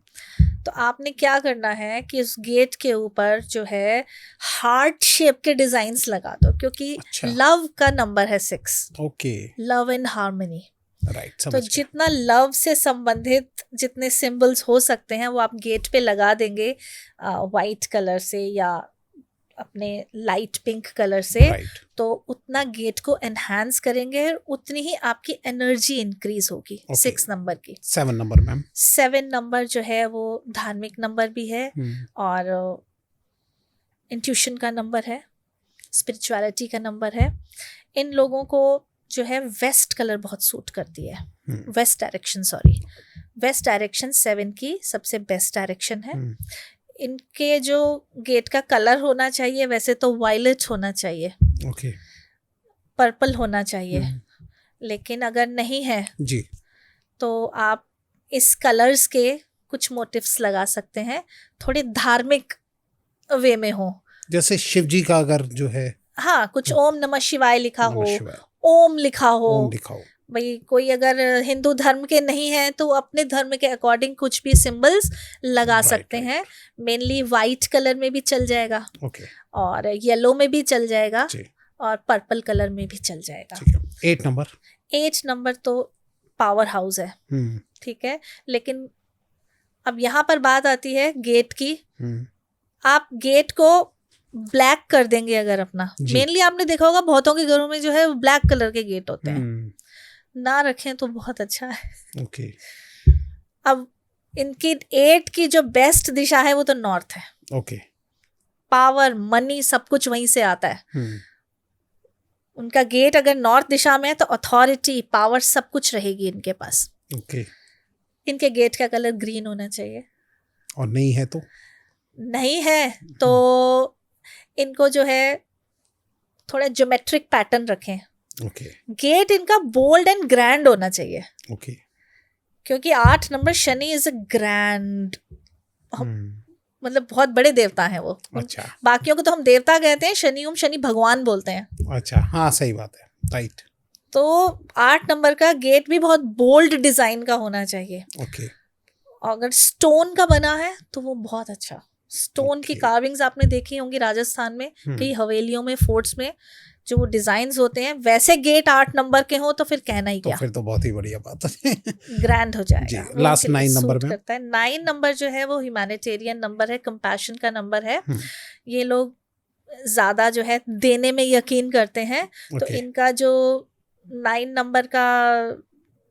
तो आपने क्या करना है कि उस गेट के ऊपर जो है हार्ट शेप के डिजाइन्स लगा दो, क्योंकि अच्छा। लव का नंबर है 6, okay, love and harmony. Right, तो समझ गया, जितना लव से संबंधित जितने सिंबल्स हो सकते हैं वो आप गेट पे लगा देंगे वाइट कलर से या अपने लाइट पिंक कलर से, राइट, तो उतना गेट को एनहांस करेंगे और उतनी ही आपकी एनर्जी इंक्रीज होगी। Okay. 6 नंबर की। 7 नंबर मैम, 7 नंबर जो है वो धार्मिक नंबर भी है और इंट्यूशन का नंबर है, स्पिरिचुअलिटी का नंबर है। इन लोगों को जो है वेस्ट कलर बहुत सूट करती है, वेस्ट डायरेक्शन 7 की सबसे बेस्ट डायरेक्शन है। इनके जो गेट का कलर होना चाहिए वैसे तो वायलेट होना चाहिए, ओके, पर्पल होना चाहिए, लेकिन अगर नहीं है जी, तो आप इस कलर्स के कुछ मोटिव्स लगा सकते हैं, थोड़े धार्मिक वे में हो। जैसे शिव जी का अगर जो है, हाँ, कुछ ओम नमः शिवाय लिखा हो, नमः शिवाय, ओम लिखा हो। ओम लिखा हो, भाई कोई अगर हिंदू धर्म के नहीं है तो अपने धर्म के अकॉर्डिंग कुछ भी सिंबल्स लगा Right, सकते right. हैं। मेनली वाइट कलर में भी चल जाएगा ओके, और येलो में भी चल जाएगा जी, और पर्पल कलर में भी चल जाएगा। ठीक है। 8 नंबर, 8 नंबर तो पावर हाउस है, ठीक है। लेकिन अब यहाँ पर बात आती है गेट की। आप गेट को ब्लैक कर देंगे अगर अपना, जी। मेनली आपने देखा होगा बहुतों के घरों में जो है ब्लैक कलर के गेट होते हैं, ना रखें तो बहुत अच्छा है। ओके, अब इनकी 8 की जो बेस्ट दिशा है वो तो नॉर्थ है। ओके, पावर, मनी, सब कुछ वहीं से आता है। उनका गेट अगर नॉर्थ दिशा में है तो अथॉरिटी, पावर सब कुछ रहेगी इनके पास। ओके, इनके गेट का कलर ग्रीन होना चाहिए। और नहीं है तो? नहीं है तो इनको जो है थोड़ा ज्योमेट्रिक पैटर्न रखें। ओके, गेट इनका बोल्ड एंड ग्रैंड होना चाहिए, ओके, क्योंकि 8 number Shani is a grand, मतलब बहुत बड़े देवता हैं वो। अच्छा, बाकियों को तो हम देवता कहते हैं, शनि ओम शनि भगवान बोलते हैं। अच्छा, हाँ सही बात है, राइट। तो 8 नंबर का गेट भी बहुत बोल्ड डिजाइन का होना चाहिए। ओके, अगर स्टोन का बना है तो वो बहुत अच्छा। स्टोन की Okay. कार्विंग्स आपने देखी होंगी राजस्थान में, कई हवेलियों में, फोर्ट्स में जो वो डिजाइन्स होते हैं, वैसे गेट 8 नंबर के हो तो फिर कहना ही तो क्या, फिर तो बहुत ही बढ़िया बात है। ग्रैंड हो जी, जाएगा। वो लास्ट उनके लिए 9 नंबर सूट में। करता है। 9 नंबर जो है वो ह्यूमैनिटेरियन नंबर है, कंपैशन का नंबर है। हम्म, ये लोग ज्यादा जो है देने में यकीन करते हैं, तो Okay. इनका जो 9 नंबर का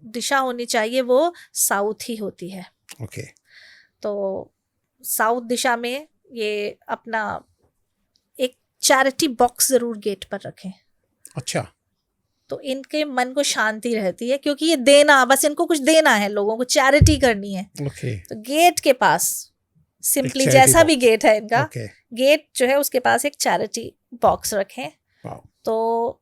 दिशा होनी चाहिए वो साउथ ही होती है। Okay. तो साउथ दिशा में ये अपना एक चैरिटी बॉक्स जरूर गेट पर रखें, अच्छा। तो इनके मन को शांति रहती है, क्योंकि ये देना, बस इनको कुछ देना है, लोगों को चैरिटी करनी है। Okay. तो गेट के पास सिंपली charity जैसा भी box. गेट है इनका, Okay. गेट जो है उसके पास एक चैरिटी बॉक्स रखें, Wow. तो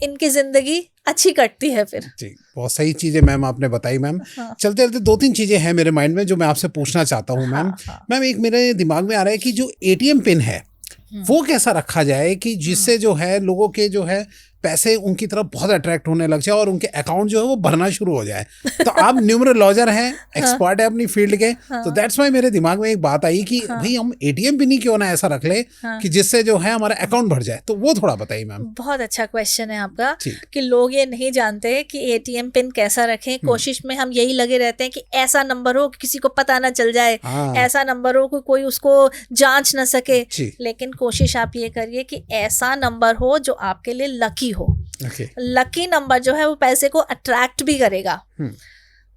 इनकी जिंदगी अच्छी कटती है फिर। जी, बहुत सही चीजें मैम आपने बताई मैम। हाँ, चलते चलते 2-3 चीजें हैं मेरे माइंड में जो मैं आपसे पूछना चाहता हूँ मैम। हाँ, हाँ। मैम एक मेरे दिमाग में आ रहा है कि जो एटीएम पिन है वो कैसा रखा जाए कि जिससे जो है लोगों के जो है पैसे उनकी तरफ बहुत अट्रैक्ट होने लग जाए और उनके अकाउंट जो है वो भरना शुरू हो जाए। तो आप न्यूमरोलॉजर हैं, एक्सपर्ट है अपनी फील्ड के, तो दैट्स वाई मेरे दिमाग में एक बात आई कि भाई हम एटीएम पिन ही क्यों ना ऐसा रख ले कि जिससे जो है हमारा अकाउंट भर जाए। तो वो थोड़ा बताइए मैम। बहुत अच्छा क्वेश्चन है आपका ठीक। कि लोग ये नहीं जानते कि एटीएम पिन कैसा रखें। कोशिश में हम यही लगे रहते हैं कि ऐसा नंबर हो कि किसी को पता ना चल जाए, हाँ। ऐसा नंबर हो कि कोई उसको जांच ना सके। जी। लेकिन कोशिश आप ये करिए कि ऐसा नंबर हो जो आपके लिए लकी हो। Okay. लकी नंबर जो है वो पैसे को अट्रैक्ट भी करेगा।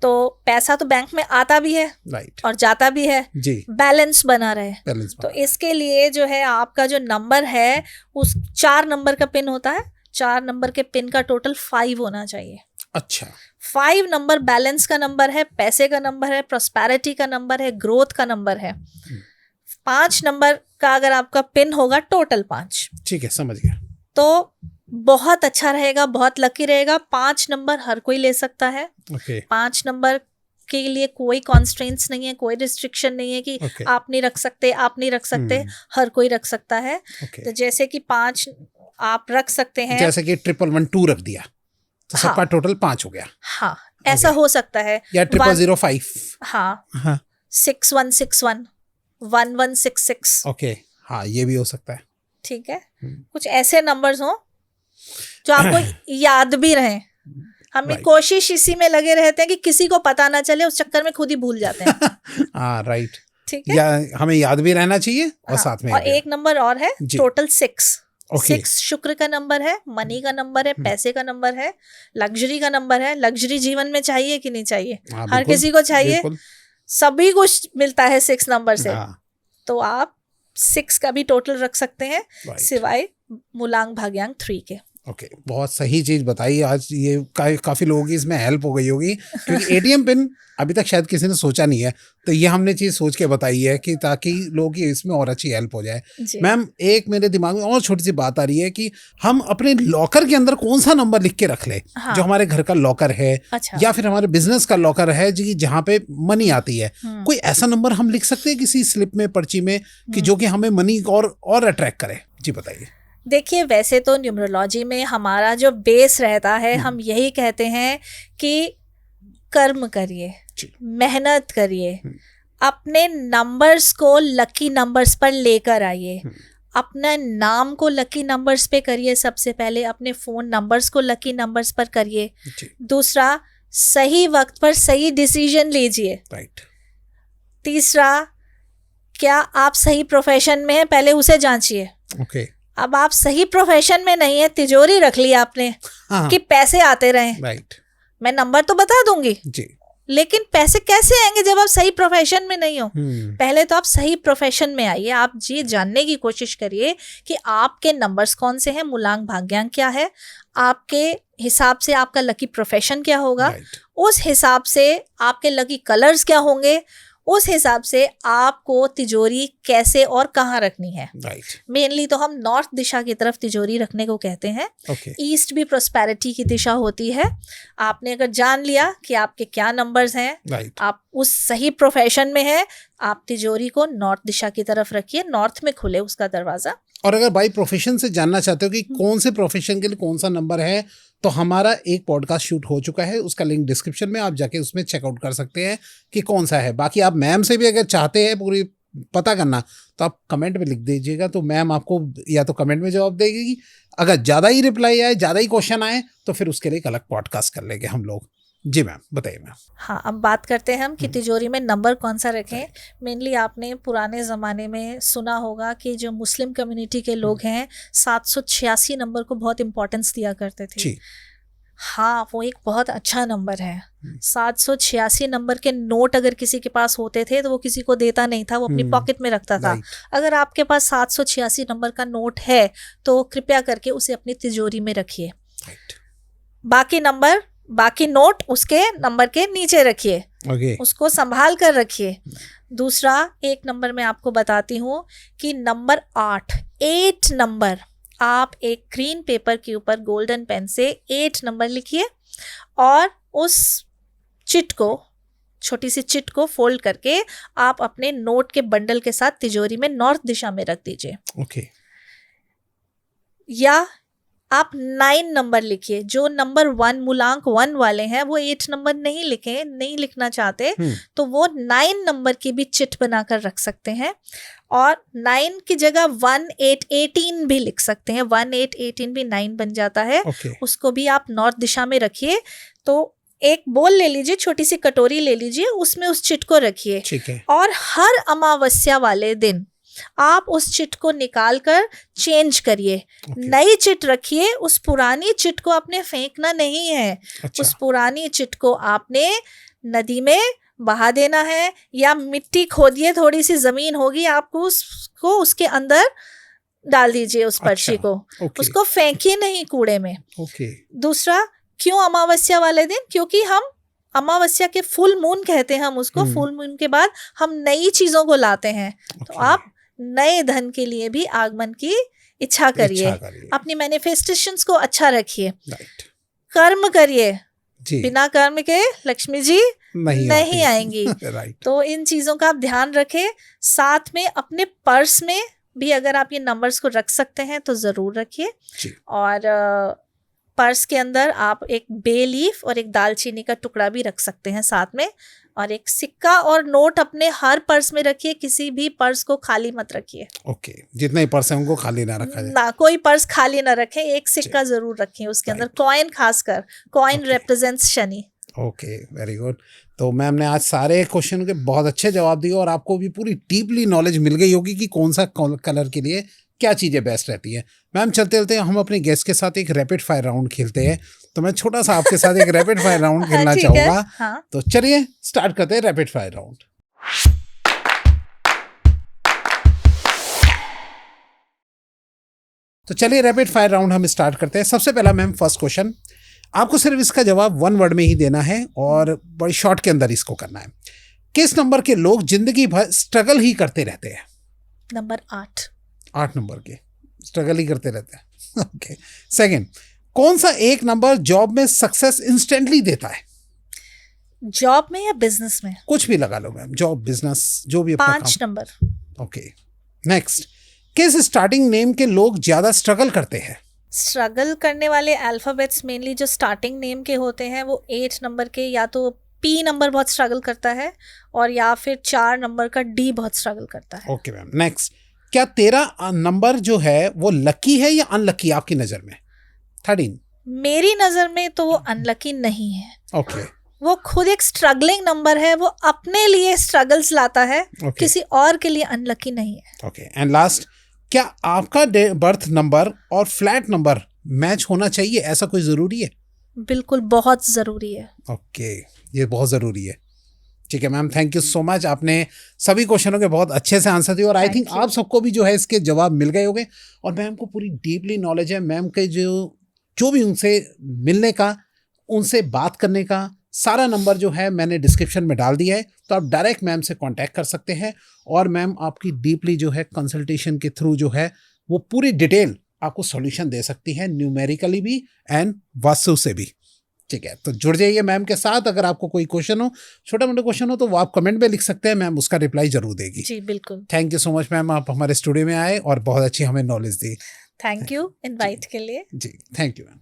तो पैसा तो बैंक में आता भी है राइट और जाता भी है, जी, बैलेंस बना रहे। बैलेंस तो इसके लिए जो है आपका जो नंबर है उस 4 नंबर का पिन होता है, 4 नंबर के पिन का टोटल 5 होना चाहिए। अच्छा, 5 नंबर बैलेंस का नंबर है, पैसे का नंबर है, प्रॉस्पेरिटी का नंबर है, ग्रोथ का नंबर है। 5 नंबर का अगर आपका पिन होगा, टोटल 5, ठीक है, समझ गया। तो बहुत अच्छा रहेगा, बहुत लकी रहेगा। 5 नंबर हर कोई ले सकता है। ओके 5 नंबर के लिए कोई कॉन्स्ट्रेंट्स नहीं है, कोई रिस्ट्रिक्शन नहीं है कि Okay. आप नहीं रख सकते, आप नहीं रख सकते। हर कोई रख सकता है। ओके। तो जैसे कि 5 आप रख सकते हैं। जैसे कि 11112 रख दिया तो सबका हाँ। टोटल 5 हो गया, हाँ, ऐसा हो सकता है। या 0005। हाँ, हाँ 6161 1166। ओके, हाँ ये भी हो सकता है। ठीक है, कुछ ऐसे नंबर्स हो जो आपको याद भी रहे। हम Right. कोशिश इसी में लगे रहते हैं कि किसी को पता ना चले, उस चक्कर में खुद ही भूल जाते हैं। हाँ राइट, ठीक है, या हमें याद भी रहना चाहिए और हाँ, साथ में और एक नंबर और है, जी। टोटल 6। Okay. 6 शुक्र का नंबर है, मनी का नंबर है, पैसे का नंबर है, लग्जरी का नंबर है। लग्जरी जीवन में चाहिए कि नहीं चाहिए? हाँ, हर बिल्कुल, किसी को चाहिए, बिल्कुल। सभी कुछ मिलता है 6 नंबर से। हाँ, तो आप 6 का भी टोटल रख सकते हैं, Right. सिवाय मूलांक भाग्यांक 3 के। ओके, बहुत सही चीज बताई आज। ये काफी लोगों की इसमें हेल्प हो गई होगी, क्योंकि एटीएम पिन अभी तक शायद किसी ने सोचा नहीं है, तो ये हमने चीज सोच के बताई है कि ताकि लोगों की इसमें और अच्छी हेल्प हो जाए। जी। मैम एक मेरे दिमाग में और छोटी सी बात आ रही है कि हम अपने लॉकर के अंदर कौन सा नंबर लिख के रख ले, हाँ। जो हमारे घर का लॉकर है अच्छा। या फिर हमारे बिजनेस का लॉकर है जी, जहाँ पे मनी आती है, कोई ऐसा नंबर हम लिख सकते हैं किसी स्लिप में, पर्ची में, कि जो कि हमें मनी और अट्रैक्ट करे? जी बताइए। देखिए, वैसे तो न्यूमरोलॉजी में हमारा जो बेस रहता है, हम यही कहते हैं कि कर्म करिए, जी। मेहनत करिए, अपने नंबर्स को लकी नंबर्स पर लेकर आइए, अपने नाम को लकी नंबर्स पे करिए। सबसे पहले अपने फोन नंबर्स को लकी नंबर्स पर करिए। जी। दूसरा, सही वक्त पर सही डिसीजन लीजिए। राइट। तीसरा, क्या आप सही प्रोफेशन में हैं, पहले उसे जांचिए। ओके। अब आप सही प्रोफेशन में नहीं है, तिजोरी रख ली आपने हाँ, कि पैसे आते रहें। राइट मैं नंबर तो बता दूंगी, जी। लेकिन पैसे कैसे आएंगे जब आप सही प्रोफेशन में नहीं हो? पहले तो आप सही प्रोफेशन में आइए। आप ये जानने की कोशिश करिए कि आपके नंबर्स कौन से हैं, मूलांक भाग्यांक क्या है, आपके हिसाब से आपका लकी प्रोफेशन क्या होगा, राइट। उस हिसाब से आपके लकी कलर्स क्या होंगे, उस हिसाब से आपको तिजोरी कैसे और कहाँ रखनी है। राइट। मेनली तो हम नॉर्थ दिशा की तरफ तिजोरी रखने को कहते हैं। ओके। ईस्ट भी प्रोस्पेरिटी की दिशा होती है। आपने अगर जान लिया कि आपके क्या नंबर्स हैं, राइट। आप उस सही प्रोफेशन में हैं, आप तिजोरी को नॉर्थ दिशा की तरफ रखिए, नॉर्थ में खुले उसका दरवाजा। और अगर बाई प्रोफेशन से जानना चाहते हो कि कौन से प्रोफेशन के लिए कौन सा नंबर है, तो हमारा एक पॉडकास्ट शूट हो चुका है, उसका लिंक डिस्क्रिप्शन में, आप जाके उसमें चेकआउट कर सकते हैं कि कौन सा है। बाकी आप मैम से भी अगर चाहते हैं पूरी पता करना तो आप कमेंट में लिख दीजिएगा, तो मैम आपको या तो कमेंट में जवाब देगी। अगर ज़्यादा ही रिप्लाई आए, ज़्यादा ही क्वेश्चन आए, तो फिर उसके लिए एक अलग पॉडकास्ट कर लेंगे हम लोग। जी मैम, बताइए मैम। हाँ, अब बात करते हैं हम कि तिजोरी में नंबर कौन सा रखें। मेनली आपने पुराने ज़माने में सुना होगा कि जो मुस्लिम कम्युनिटी के लोग हैं 786 नंबर को बहुत इम्पोर्टेंस दिया करते थे। जी। हाँ, वो एक बहुत अच्छा नंबर है। 786 नंबर के नोट अगर किसी के पास होते थे तो वो किसी को देता नहीं था, वो अपनी पॉकेट में रखता था। अगर आपके पास 786 नंबर का नोट है तो कृपया करके उसे अपनी तिजोरी में रखिए। बाकी नोट उसके नंबर के नीचे रखिए, उसको संभाल कर रखिए। दूसरा, एक नंबर मैं आपको बताती हूँ कि नंबर 8 नंबर, आप एक ग्रीन पेपर के ऊपर गोल्डन पेन से 8 नंबर लिखिए और उस चिट को, छोटी सी चिट को फोल्ड करके आप अपने नोट के बंडल के साथ तिजोरी में नॉर्थ दिशा में रख दीजिए। या आप 9 नंबर लिखिए। जो नंबर 1 मूलांक 1 वाले हैं वो 8 नंबर नहीं लिखना चाहते तो वो 9 नंबर की भी चिट बनाकर रख सकते हैं, और 9 की जगह 1 8 18 भी लिख सकते हैं। 1 8 18 भी 9 बन जाता है। उसको भी आप नॉर्थ दिशा में रखिए। तो एक बोल ले लीजिए, छोटी सी कटोरी ले लीजिए, उसमें उस चिट को रखिए और हर अमावस्या वाले दिन आप उस चिट को निकाल कर चेंज करिए। नई चिट रखिए। उस पुरानी चिट को आपने फेंकना नहीं है। उस पुरानी चिट को आपने नदी में बहा देना है, या मिट्टी खोदिए, थोड़ी सी जमीन होगी, आपको उसको उसके अंदर डाल दीजिए उस पर्ची को। उसको फेंकिए नहीं कूड़े में। दूसरा, क्यों अमावस्या वाले दिन? क्योंकि हम अमावस्या के फुल मून कहते हैं हम उसको। फुल मून के बाद हम नई चीजों को लाते हैं। तो आप नए धन के लिए भी आगमन की इच्छा करिए। अपनी मैनिफेस्टेशंस को अच्छा रखिए। कर्म करिए। बिना कर्म के लक्ष्मी जी नहीं आएंगी। तो इन चीजों का आप ध्यान रखें। साथ में अपने पर्स में भी अगर आप ये नंबर्स को रख सकते हैं तो जरूर रखिए। और पर्स के अंदर आप एक बे लीफ और एक दालचीनी का टुकड़ा भी रख सकते हैं साथ में, और एक सिक्का और नोट अपने हर पर्स में रखिए। किसी भी पर्स को खाली मत रखिए। जितने ही पर्स हैं उनको खाली ना रखा जाए। ना, कोई पर्स खाली ना रखें। एक सिक्का जरूर रखें उसके अंदर, कॉइन खासकर। Coin represents Shani. Very good. तो मैम ने आज सारे क्वेश्चन के बहुत अच्छे जवाब दिए और आपको भी पूरी डीपली नॉलेज मिल गई होगी कि कौन सा कलर के लिए क्या चीज़ें बेस्ट रहती हैं। मैम, चलते चलते हम अपने गेस्ट के साथ एक रैपिड फायर राउंड खेलते हैं। तो मैं छोटा सा आपके साथ एक रैपिड फायर राउंड खेलना चाहूँगा। तो चलिए स्टार्ट करते हैं रैपिड फायर राउंड। तो चलिए रैपिड फायर राउंड हम स्टार्ट करते हैं। सबसे पहला मैम, फर्स्ट क्वेश्चन, आपको सिर्फ इसका जवाब 1 वर्ड में ही देना है और बड़ी शॉर्ट के अंदर इसको करना है। किस नंबर के लोग जिंदगी भर स्ट्रगल ही करते रहते हैं? नंबर 8 नंबर के स्ट्रगल ही करते रहते हैं। सेकंड, कौन सा एक नंबर जॉब में सक्सेस इंस्टेंटली देता है? जॉब में या बिजनेस में? कुछ भी लगा लो मैम, जॉब, बिजनेस, जो भी। 5 नंबर। नेक्स्ट, किस स्टार्टिंग नेम के लोग ज्यादा स्ट्रगल करते हैं? स्ट्रगल करने वाले अल्फाबेट्स मेनली जो स्टार्टिंग नेम के होते हैं वो 8 नंबर के, या तो P नंबर बहुत स्ट्रगल करता है, और या फिर 4 नंबर का D बहुत स्ट्रगल करता है। Okay ma'am. नेक्स्ट, क्या 13 नंबर जो है वो लकी है या अनलकी आपकी नजर में? 13 मेरी नजर में तो वो अनलकी नहीं है। वो खुद एक स्ट्रगलिंग नंबर है। वो अपने लिए स्ट्रगल्स लाता है, किसी और के लिए अनलकी नहीं है। एंड लास्ट, क्या आपका बर्थ नंबर और फ्लैट नंबर मैच होना चाहिए? ऐसा कोई जरूरी है? बिल्कुल, बहुत जरूरी है। ये बहुत जरूरी है। ठीक है ma'am, thank you so much. आपने सभी क्वेश्चनों के बहुत अच्छे से आंसर दिए और आई थिंक आप सबको भी जो है इसके जवाब मिल गए होंगे। और मैम को पूरी डीपली नॉलेज है। मैम के जो भी उनसे मिलने का, उनसे बात करने का सारा नंबर जो है मैंने डिस्क्रिप्शन में डाल दिया है, तो आप डायरेक्ट मैम से कांटेक्ट कर सकते हैं और मैम आपकी डीपली जो है कंसल्टेशन के थ्रू जो है वो पूरी डिटेल आपको सॉल्यूशन दे सकती है, न्यूमेरिकली भी एंड वास्तु से भी। ठीक है, तो जुड़ जाइए मैम के साथ। अगर आपको कोई क्वेश्चन हो, छोटा मोटा क्वेश्चन हो, तो वो आप कमेंट में लिख सकते हैं, मैम उसका रिप्लाई जरूर देगी। जी बिल्कुल। Thank you so much ma'am, आप हमारे स्टूडियो में आए और बहुत अच्छी हमें knowledge the. Thank you invite के लिए। जी थैंक यू मैम।